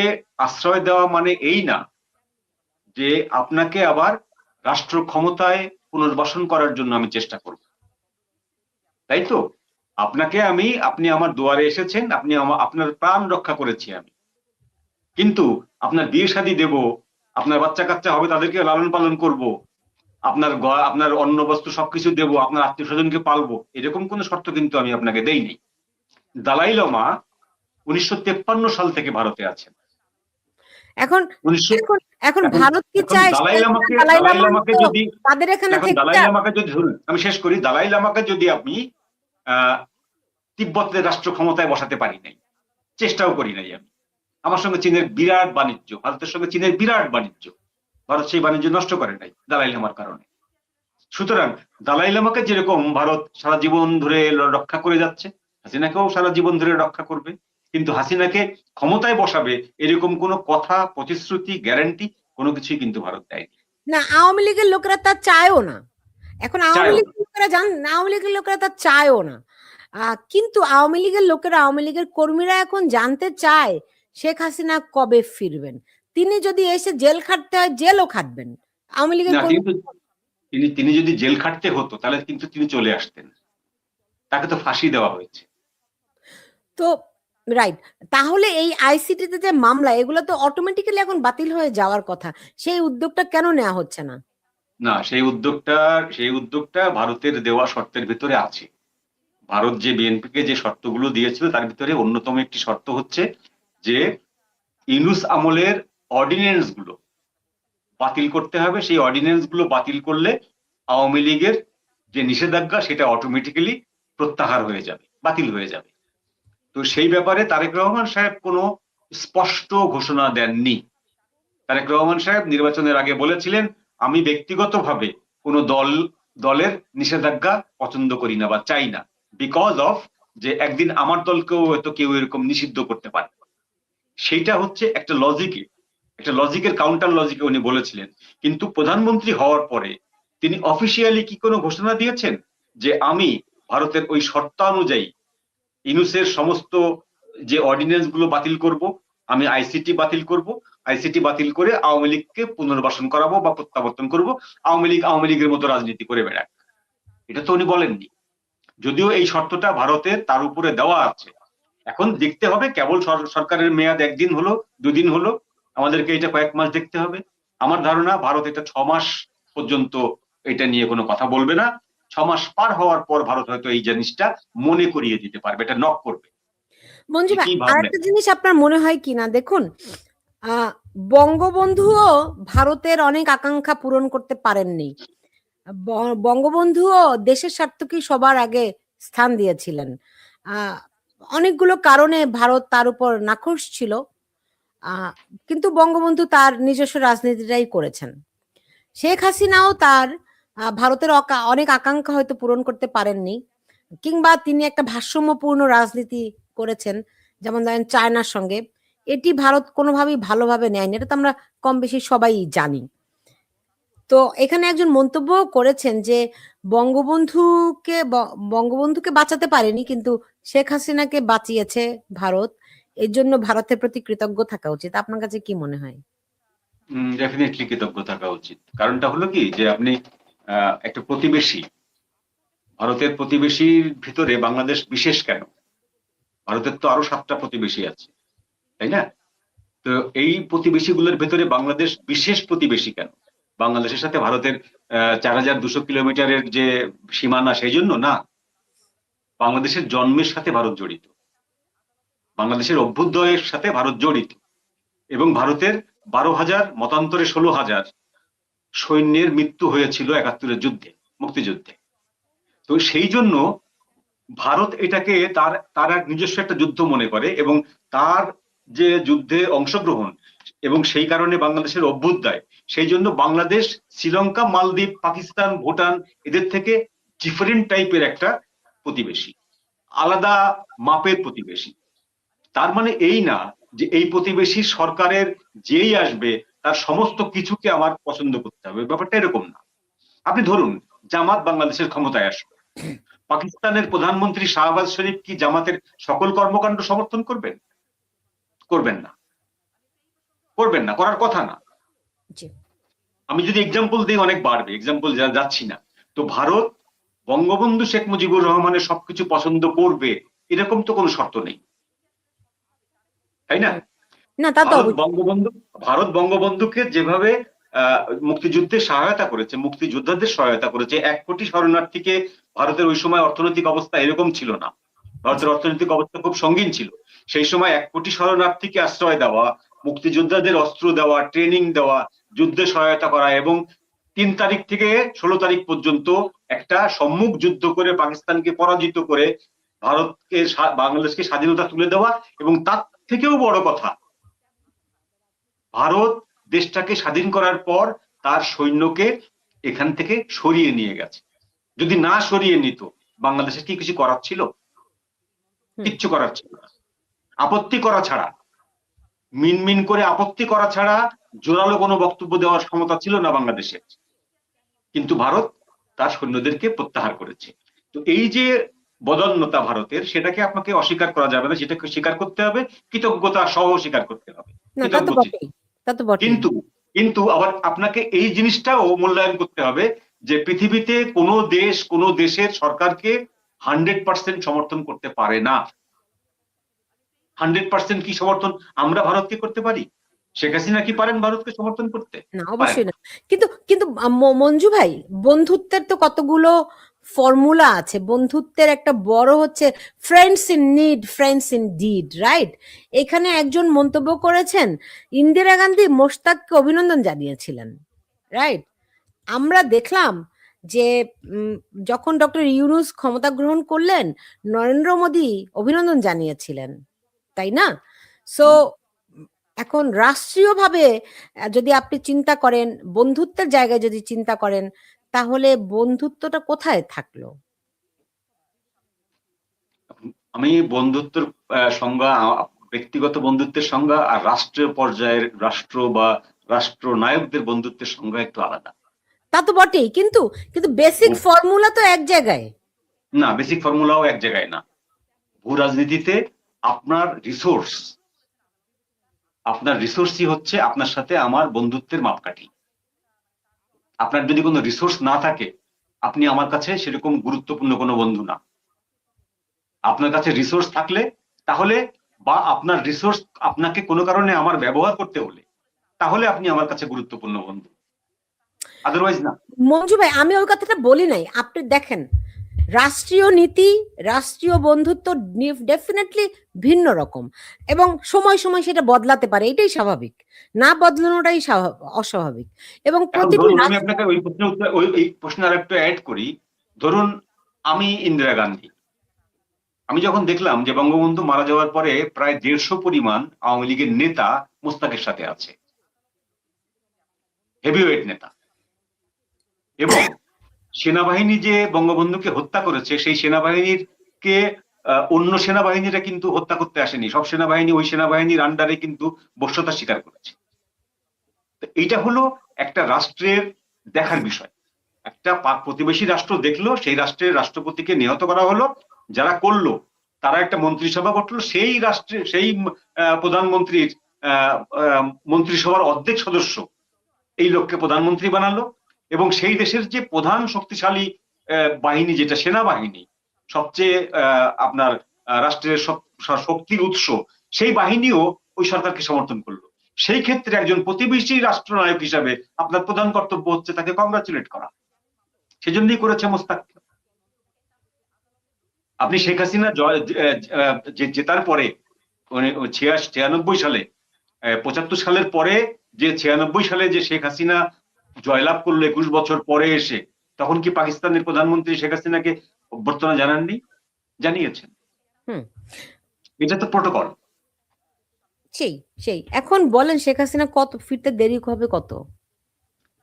আশ্রয় দেওয়া মানে এই না যে আপনাকে আবার রাষ্ট্র ক্ষমতায় পুনর্বাসন করার জন্য আমি চেষ্টা করব, তাই তো? আপনি আমার দুয়ারে এসেছেন, আপনার প্রাণ রক্ষা করেছি আমি, কিন্তু আপনার বিয়ে শাদী দেব, আপনার বাচ্চা কাচ্চা হবে, তাদেরকে লালন পালন করব, আপনার অন্ন বস্ত্র সবকিছু দেব, আপনার আত্মীয় স্বজনকে পালবো, এরকম কোন শর্ত কিন্তু আমি আপনাকে দেইনি। দালাই লামা ১৯৫৩ সাল থেকে ভারতে আছেন। এখন ১৯০০ এখন এখন এখন ভারত কি এখন চায় দালাই দালাই লামা লামাকে তো যদি তাদের এখানে এখন থেকে দালাই লামাকে যদি ধরুন, আমি শেষ করি, দালাই লামাকে যদি আপনি তিব্বতের রাষ্ট্র ক্ষমতায় বসাতে পারি নাই, চেষ্টাও করি নাই আমি। আমার সঙ্গে চীনের বিরাট বাণিজ্য, ভারতের সঙ্গে চীনের বিরাট বাণিজ্য, ভারত সেই বাণিজ্য নষ্ট করে নাই দালাই লামার কারণে। সুতরাং দালাই লামাকে যেরকম ভারত সারা জীবন ধরে রক্ষা করে যাচ্ছে, হাসিনাকেও সারা জীবন ধরে রক্ষা করবে, কিন্তু হাসিনাকে ক্ষমতায় বসাবে এরকম কোনো কথা, প্রতিশ্রুতি, গ্যারান্টি কোনো কিছুই কিন্তু ভারত দেয়নি। না, আওয়ামী লীগের লোকেরা তা চায়ও না। এখন আওয়ামী চায়ও না। লীগের লোকেরা আওয়ামী লীগের লোকেরা তা চায়ও না। কিন্তু আওয়ামী লীগের লোকেরা, আওয়ামী লীগের কর্মীরা এখন জানতে চায় শেখ হাসিনা কবে ফিরবেন। তিনি যদি এসে জেল খাটতে হয় জেলও খাটবেন। আওয়ামী লীগের না, কর্মী কিন্তু তিনি যদি জেল খাটতে হতো তাহলে কিন্তু তিনি চলে আসতেন। তাকে তো ফাঁসি দেওয়া হয়েছে। তো রাইট। তাহলে এই আইসিটিতে যে মামলা, এগুলো তো অটোমেটিক্যালি এখন বাতিল হয়ে যাওয়ার কথা। সেই উদ্যোগটা কেন নেওয়া হচ্ছে না? না, সেই উদ্যোগটা ভারতের দেওয়া শর্তের ভিতরে আছে। ভারত যে বিএনপিকে যে শর্তগুলো দিয়েছিল তার ভিতরে অন্যতম একটি শর্ত হচ্ছে যে ইউনূস আমলের অর্ডিন্যান্স গুলো বাতিল করতে হবে। সেই অর্ডিন্যান্স গুলো বাতিল করলে আওয়ামী লীগের যে নিষেধাজ্ঞা সেটা অটোমেটিক্যালি প্রত্যাহার হয়ে যাবে, বাতিল হয়ে যাবে। তো সেই ব্যাপারে তারেক রহমান সাহেব কোনো স্পষ্ট ঘোষণা দেননি। তারেক রহমান সাহেব নির্বাচনের আগে বলেছিলেন, আমি ব্যক্তিগতভাবে কোনো দলের নিষেধাজ্ঞা পছন্দ করি না বা চাই না, বিকজ অফ যে একদিন আমার দলকেও হয়তো কেউ এরকম নিষিদ্ধ করতে পারে। সেইটা হচ্ছে একটা লজিকের কাউন্টার লজিকে উনি বলেছিলেন। কিন্তু প্রধানমন্ত্রী হওয়ার পরে তিনি অফিসিয়ালি কি কোনো ঘোষণা দিয়েছেন যে আমি ভারতের ওই শর্তানুযায়ী ইউনূসের সমস্ত যে অর্ডিন্যান্স গুলো বাতিল করব, আমি আইসিটি বাতিল করব, আইসিটি বাতিল করে আওয়ামী লীগকে পুনর্বাসন করাবো বা প্রত্যাবর্তন করব, আওয়ামী লীগের মতো রাজনীতি করে বেড়াক? এটা তো উনি বলেননি। যদিও এই শর্তটা ভারতের তার উপরে দেওয়া আছে। এখন দেখতে হবে, কেবল সরকারের মেয়াদ একদিন হলো, দুদিন হলো, আমাদেরকে এটা কয়েক মাস দেখতে হবে। আমার ধারণা ভারত এটা 6 মাস পর্যন্ত এটা নিয়ে কোনো কথা বলবে না। 6 মাস পার হওয়ার পর ভারত হয়তো এই জিনিসটা মনে করিয়ে দিতে পারবে, এটা নক করবে। মঞ্জু যে ভাই, কি ভাবলেন? আরেকটা জিনিস আপনার মনে হয় কিনা দেখুন, বঙ্গবন্ধুও ভারতের অনেক আকাঙ্ক্ষা পূরণ করতে পারেননি। বঙ্গবন্ধুও দেশের স্বার্থকেই সবার আগে স্থান দিয়েছিলেন। আহ অনেকগুলো কারণে ভারত তার উপর নাখোশ ছিল, আহ কিন্তু বঙ্গবন্ধু তার নিজস্ব রাজনীতিটাই করেছেন। শেখ হাসিনাও তার ভারতের অনেক আকাঙ্ক্ষা হয়তো পূরণ করতে পারেননি, কিংবা তিনি একটা ভারসাম্যপূর্ণ রাজনীতি করেছেন, যেমন ধরেন চায়নার সঙ্গে। এটি ভারত কোনোভাবেই ভালোভাবে নেয়নি, এটা তো আমরা কম বেশি সবাই জানি। তো এখানে একজন মন্তব্য করেছেন যে বঙ্গবন্ধুকে বাঁচাতে পারেনি, কিন্তু শেখ হাসিনাকে বাঁচিয়েছে ভারত। এর জন্য ভারতের প্রতি কৃতজ্ঞ থাকা উচিত। আপনার কাছে কি মনে হয়? ডেফিনেটলি কৃতজ্ঞ থাকা উচিত। কারণটা হলো কি, যে আপনি একটা প্রতিবেশী, ভারতের প্রতিবেশীর ভিতরে বাংলাদেশ বিশেষ কেন? ভারতের তো আরো 7টা প্রতিবেশী আছে, তাই না? তো এই প্রতিবেশীগুলোর ভেতরে বাংলাদেশ বিশেষ প্রতিবেশী কেন? বাংলাদেশের সাথে ভারতের 4200 কিলোমিটারের যে সীমানা সেই জন্য না। বাংলাদেশের জন্মের সাথে ভারত জড়িত, বাংলাদেশের অভ্যুদয়ের সাথে ভারত জড়িত, এবং ভারতের 12,000 মতান্তরে 16,000 সৈন্যের মৃত্যু হয়েছিল 71-এর যুদ্ধে, মুক্তিযুদ্ধে। তো সেই জন্য ভারত এটাকে তার তার এক নিজস্ব একটা যুদ্ধ মনে করে, এবং তার যে যুদ্ধে অংশগ্রহণ এবং সেই কারণে বাংলাদেশের অভ্যুদয়, সেই জন্য বাংলাদেশ শ্রীলঙ্কা, মালদ্বীপ, পাকিস্তান, ভুটান এদের থেকে ডিফারেন্ট টাইপের একটা প্রতিবেশী, আলাদা মাপের প্রতিবেশী। তার মানে এই না যে এই প্রতিবেশী সরকারের যেই আসবে তার সমস্ত কিছুকে আমার পছন্দ করতে হবে, ব্যাপারটা এরকম না। আপনি ধরুন জামাত বাংলাদেশের ক্ষমতায় আসবে, পাকিস্তানের প্রধানমন্ত্রী শাহবাজ শরীফ কি জামাতের সকল কর্মকাণ্ড সমর্থন করবেন? করবেন না, করবেন না, করার কথা না। জি। আমি যদি এক্সাম্পল দিই অনেক বাড়বে, এক্সাম্পল যাচ্ছি না। তো ভারত বঙ্গবন্ধু শেখ মুজিবুর রহমানের সবকিছু পছন্দ করবে এরকম তো কোনো শর্ত নেই, তাই না? না, তা তো ভারত অবশ্যই। বঙ্গবন্ধু ভারত বঙ্গবন্ধুকে যেভাবে মুক্তিযুদ্ধে সহায়তা করেছে, মুক্তিযোদ্ধাদের সহায়তা করেছে, 1 কোটি শরণার্থীকে, ভারতের ওই সময় অর্থনৈতিক অবস্থা এরকম ছিল না, ভারতের অর্থনৈতিক অবস্থা খুব সঙ্গীন ছিল। সেই সময় 1 কোটি শরণার্থীকে আশ্রয় দেওয়া, মুক্তিযোদ্ধাদের অস্ত্র দেওয়া, ট্রেনিং দেওয়া, যুদ্ধে সহায়তা করা, এবং 3 তারিখ থেকে 16 তারিখ পর্যন্ত একটা সম্মুখ যুদ্ধ করে পাকিস্তানকে পরাজিত করে ভারতকে, বাংলাদেশকে স্বাধীনতা তুলে দেওয়া। এবং তার থেকেও বড় কথা, ভারত দেশটাকে স্বাধীন করার পর তার সৈন্যকে এখান থেকে সরিয়ে নিয়ে গেছে। যদি না সরিয়ে নিত, বাংলাদেশের কি কিছু করার ছিল? কিচ্ছু করার ছিল না। আপত্তি করা ছাড়া, মিনমিন করে আপত্তি করা ছাড়া জোরালো কোনো বক্তব্য দেওয়ার ক্ষমতা ছিল না বাংলাদেশের। কিন্তু ভারত তার সৈন্যদেরকে প্রত্যাহার করেছে। তো এই যে বদান্যতা ভারতের, সেটাকে আপনাকে অস্বীকার করা যাবে না, সেটাকে স্বীকার করতে হবে, কৃতজ্ঞতা সহ স্বীকার করতে হবে, না, তা তো কৃতজ্ঞ চিত্তে। বটেই, তা তো বটেই। কিন্তু কিন্তু আবার আপনাকে এই জিনিসটাও মূল্যায়ন করতে হবে যে পৃথিবীতে কোনো দেশ কোনো দেশের সরকারকে 100% সমর্থন করতে পারে না। 100% কি সমর্থন আমরা ভারতকে করতে পারি? শেখ হাসিনা কি পারেন ভারতকে সমর্থন করতে? না, পারেন অবশ্যই না। না। কিন্তু কিন্তু মঞ্জু ভাই, বন্ধুত্বের তো কতগুলো ফর্মুলা আছে। বন্ধুত্বের একটা বড় হচ্ছে friends in need, friends in deed, right? এখানে একজন মন্তব্য করেছেন, ইন্দিরা গান্ধী মোশতাককে অভিনন্দন জানিয়েছিলেন, রাইট? আমরা দেখলাম যে উম, যখন ডক্টর ইউনূস ক্ষমতা গ্রহণ করলেন, নরেন্দ্র মোদী অভিনন্দন জানিয়েছিলেন, তাই না? সো এখন রাষ্ট্রীয়ভাবে যদি আপনি চিন্তা করেন, বন্ধুত্বের জায়গায় যদি চিন্তা করেন, তাহলে বন্ধুত্বটা কোথায় থাকলো? আমি বন্ধুত্বের সংজ্ঞা, ব্যক্তিগত বন্ধুত্বের সংজ্ঞা আর রাষ্ট্রীয় পর্যায়ের রাষ্ট্র বা রাষ্ট্রনায়কদের বন্ধুত্বের সংজ্ঞা একটু আলাদা। তা তো বটেই, কিন্তু কিন্তু বেসিক ফর্মুলা তো এক জায়গায়। না, বেসিক ফর্মুলাও এক জায়গায় না। ভূ রাজনীতিতে আপনার রিসোর্সই হচ্ছে আপনার সাথে আমার বন্ধুত্বের মাপকাঠি। আপনার যদি কোনো রিসোর্স না থাকে, আপনি আমার কাছে সেরকম গুরুত্বপূর্ণ কোনো বন্ধু না। আপনার কাছে রিসোর্স থাকলে, তাহলে, বা আপনার রিসোর্স আপনাকে কোনো কারণে আমার ব্যবহার করতে হলে, তাহলে আপনি আমার কাছে গুরুত্বপূর্ণ বন্ধু, আদারওয়াইজ না। মঞ্জু ভাই, আমি ওই কথাটা বলি নাই। আপনি দেখেন, রাষ্ট্রীয় নীতি, রাষ্ট্রীয় বন্ধুত্ব ডেফিনেটলি ভিন্ন রকম, এবং সময় সময় সেটা বদলাতে পারে, এটাই স্বাভাবিক। না বদলানোটাই অস্বাভাবিক। এবং এখন প্রতিটি ধরুন, আমি আপনাকে ওই প্রশ্নের উত্তর, ওই প্রশ্ন আর একটু অ্যাড করি। ধরুন, আমি ইন্দিরা গান্ধী, আমি যখন দেখলাম যে বঙ্গবন্ধু মারা যাওয়ার পরে প্রায় 150 পরিমাণ আওয়ামী লীগের নেতা মোস্তাকের সাথে আছে, হেভিওয়েট নেতা, এবং সেনাবাহিনী যে বঙ্গবন্ধুকে হত্যা করেছে, সেই সেনাবাহিনীর কে অন্য সেনাবাহিনীরা কিন্তু হত্যা করতে আসেনি। সব সেনাবাহিনী ওই সেনাবাহিনীর আন্ডারে কিন্তু বশ্যতা স্বীকার করেছে। এইটা হলো একটা রাষ্ট্রের দেখার বিষয়। একটা প্রতিবেশী রাষ্ট্র দেখলো, সেই রাষ্ট্রের রাষ্ট্রপতিকে নিহত করা হলো, যারা করলো তারা একটা মন্ত্রিসভা গঠলো, সেই রাষ্ট্রের সেই প্রধানমন্ত্রীর মন্ত্রিসভার অর্ধেক সদস্য এই লোককে প্রধানমন্ত্রী বানালো, এবং সেই দেশের যে প্রধান শক্তিশালী বাহিনী, যেটা সেনাবাহিনী, সবচেয়ে আপনার রাষ্ট্রের শক্তির উৎস, সেই বাহিনীও ওই সরকারকে সমর্থন করলো। সেই ক্ষেত্রে একজন প্রতিবেশী রাষ্ট্রনায়ক হিসাবে আপনার প্রধান কর্তব্য হচ্ছে তাকে কংগ্রাচুলেট করা। সেজন্যই করেছে মোস্তাক। আপনি শেখ হাসিনা জেতার পরে, 96 সালে, 75 সালের পরে, যে 96 সালে যে শেখ হাসিনা জয়লাভ করলো 21 বছর পরে এসে, তখন কি পাকিস্তানের প্রধানমন্ত্রী শেখ হাসিনাকে অভ্যর্থনা জানাননি? জানিয়েছেন। এটা তো প্রোটোকল। সেই সেই এখন বলেন, শেখ হাসিনা কত ফিরতে দেরি হবে কত?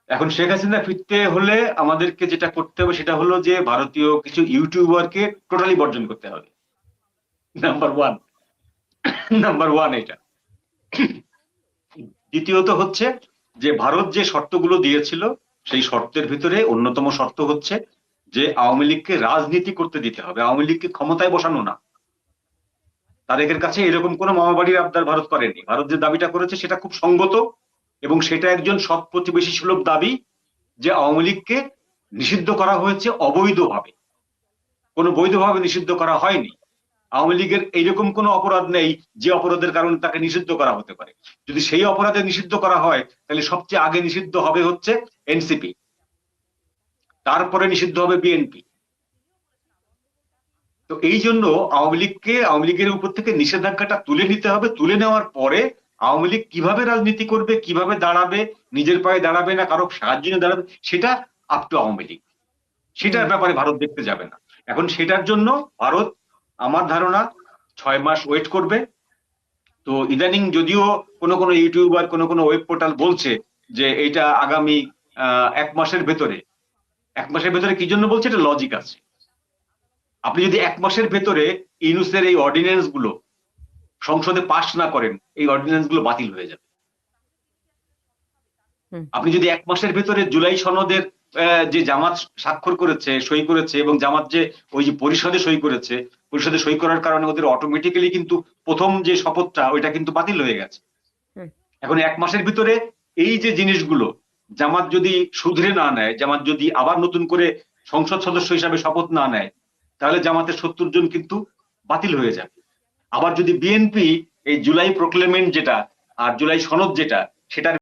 এখন শেখ হাসিনা ফিরতে হলে আমাদেরকে যেটা করতে হবে সেটা হলো যে ভারতীয় কিছু ইউটিউবারকে টোটালি বর্জন করতে হবে। নাম্বার ওয়ান এটা। দ্বিতীয়ত হচ্ছে যে ভারত যে শর্তগুলো দিয়েছিল, সেই শর্তের ভিতরে অন্যতম শর্ত হচ্ছে যে আওয়ামী লীগকে রাজনীতি করতে দিতে হবে, আওয়ামী লীগকে ক্ষমতায় বসানো না। তারেকের কাছে এরকম কোনো মামাবাড়ির আবদার ভারত করেনি। ভারত যে দাবিটা করেছে সেটা খুব সঙ্গত, এবং সেটা একজন সৎ প্রতিবেশী সুলভ দাবি, যে আওয়ামী লীগকে নিষিদ্ধ করা হয়েছে অবৈধভাবে, কোনো বৈধভাবে নিষিদ্ধ করা হয়নি। আওয়ামী লীগের এইরকম কোনো অপরাধ নেই যে অপরাধের কারণে তাকে নিষিদ্ধ করা হতে পারে। যদি সেই অপরাধে নিষিদ্ধ করা হয়, তাহলে সবচেয়ে আগে নিষিদ্ধ হবে হচ্ছে এনসিপি, তারপরে নিষিদ্ধ হবে বিএনপি। তো এই জন্য আওয়ামী লীগের উপর থেকে নিষেধাজ্ঞাটা তুলে নিতে হবে। তুলে নেওয়ার পরে আওয়ামী লীগ কিভাবে রাজনীতি করবে, কিভাবে দাঁড়াবে, নিজের পায়ে দাঁড়াবে না কারো সাহায্য নিয়ে দাঁড়াবে, সেটা আপ টু আওয়ামী লীগ। সেটার ব্যাপারে ভারত দেখতে যাবে না। এখন সেটার জন্য ভারত, আমার ধারণা, 6 মাস ওয়েট করবে। তো ইদানিং যদিও কোনো কোনো ইউটিউবার, কোনো কোনো ওয়েব পোর্টাল বলছে যে এটা আগামী 1 মাসের ভেতরে। 1 মাসের ভেতরে কি জন্য বলছে? এটা লজিক আছে। আপনি যদি 1 মাসের ভেতরে ইউনূসের এই অর্ডিন্যান্স গুলো সংসদে পাস না করেন, এই অর্ডিন্যান্স গুলো বাতিল হয়ে যাবে। আপনি যদি 1 মাসের ভেতরে জুলাই সনদের যে জামাত স্বাক্ষর করেছে, সই করেছে, এবং জামাত যে ওই যে পরিষদে সই করেছে, পরিষদে সই করার কারণে ওদের অটোমেটিক্যালি কিন্তু প্রথম যে শপথটা ওইটা কিন্তু বাতিল হয়ে গেছে। এখন 1 মাসের ভিতরে এই যে জিনিসগুলো জামাত যদি শুধরে না নেয়, জামাত যদি আবার নতুন করে সংসদ সদস্য হিসাবে শপথ না নেয়, তাহলে জামাতের 70 জন কিন্তু বাতিল হয়ে যাবে। আবার যদি বিএনপি এই জুলাই প্রক্লেমেন্ট যেটা আর জুলাই সনদ যেটা সেটার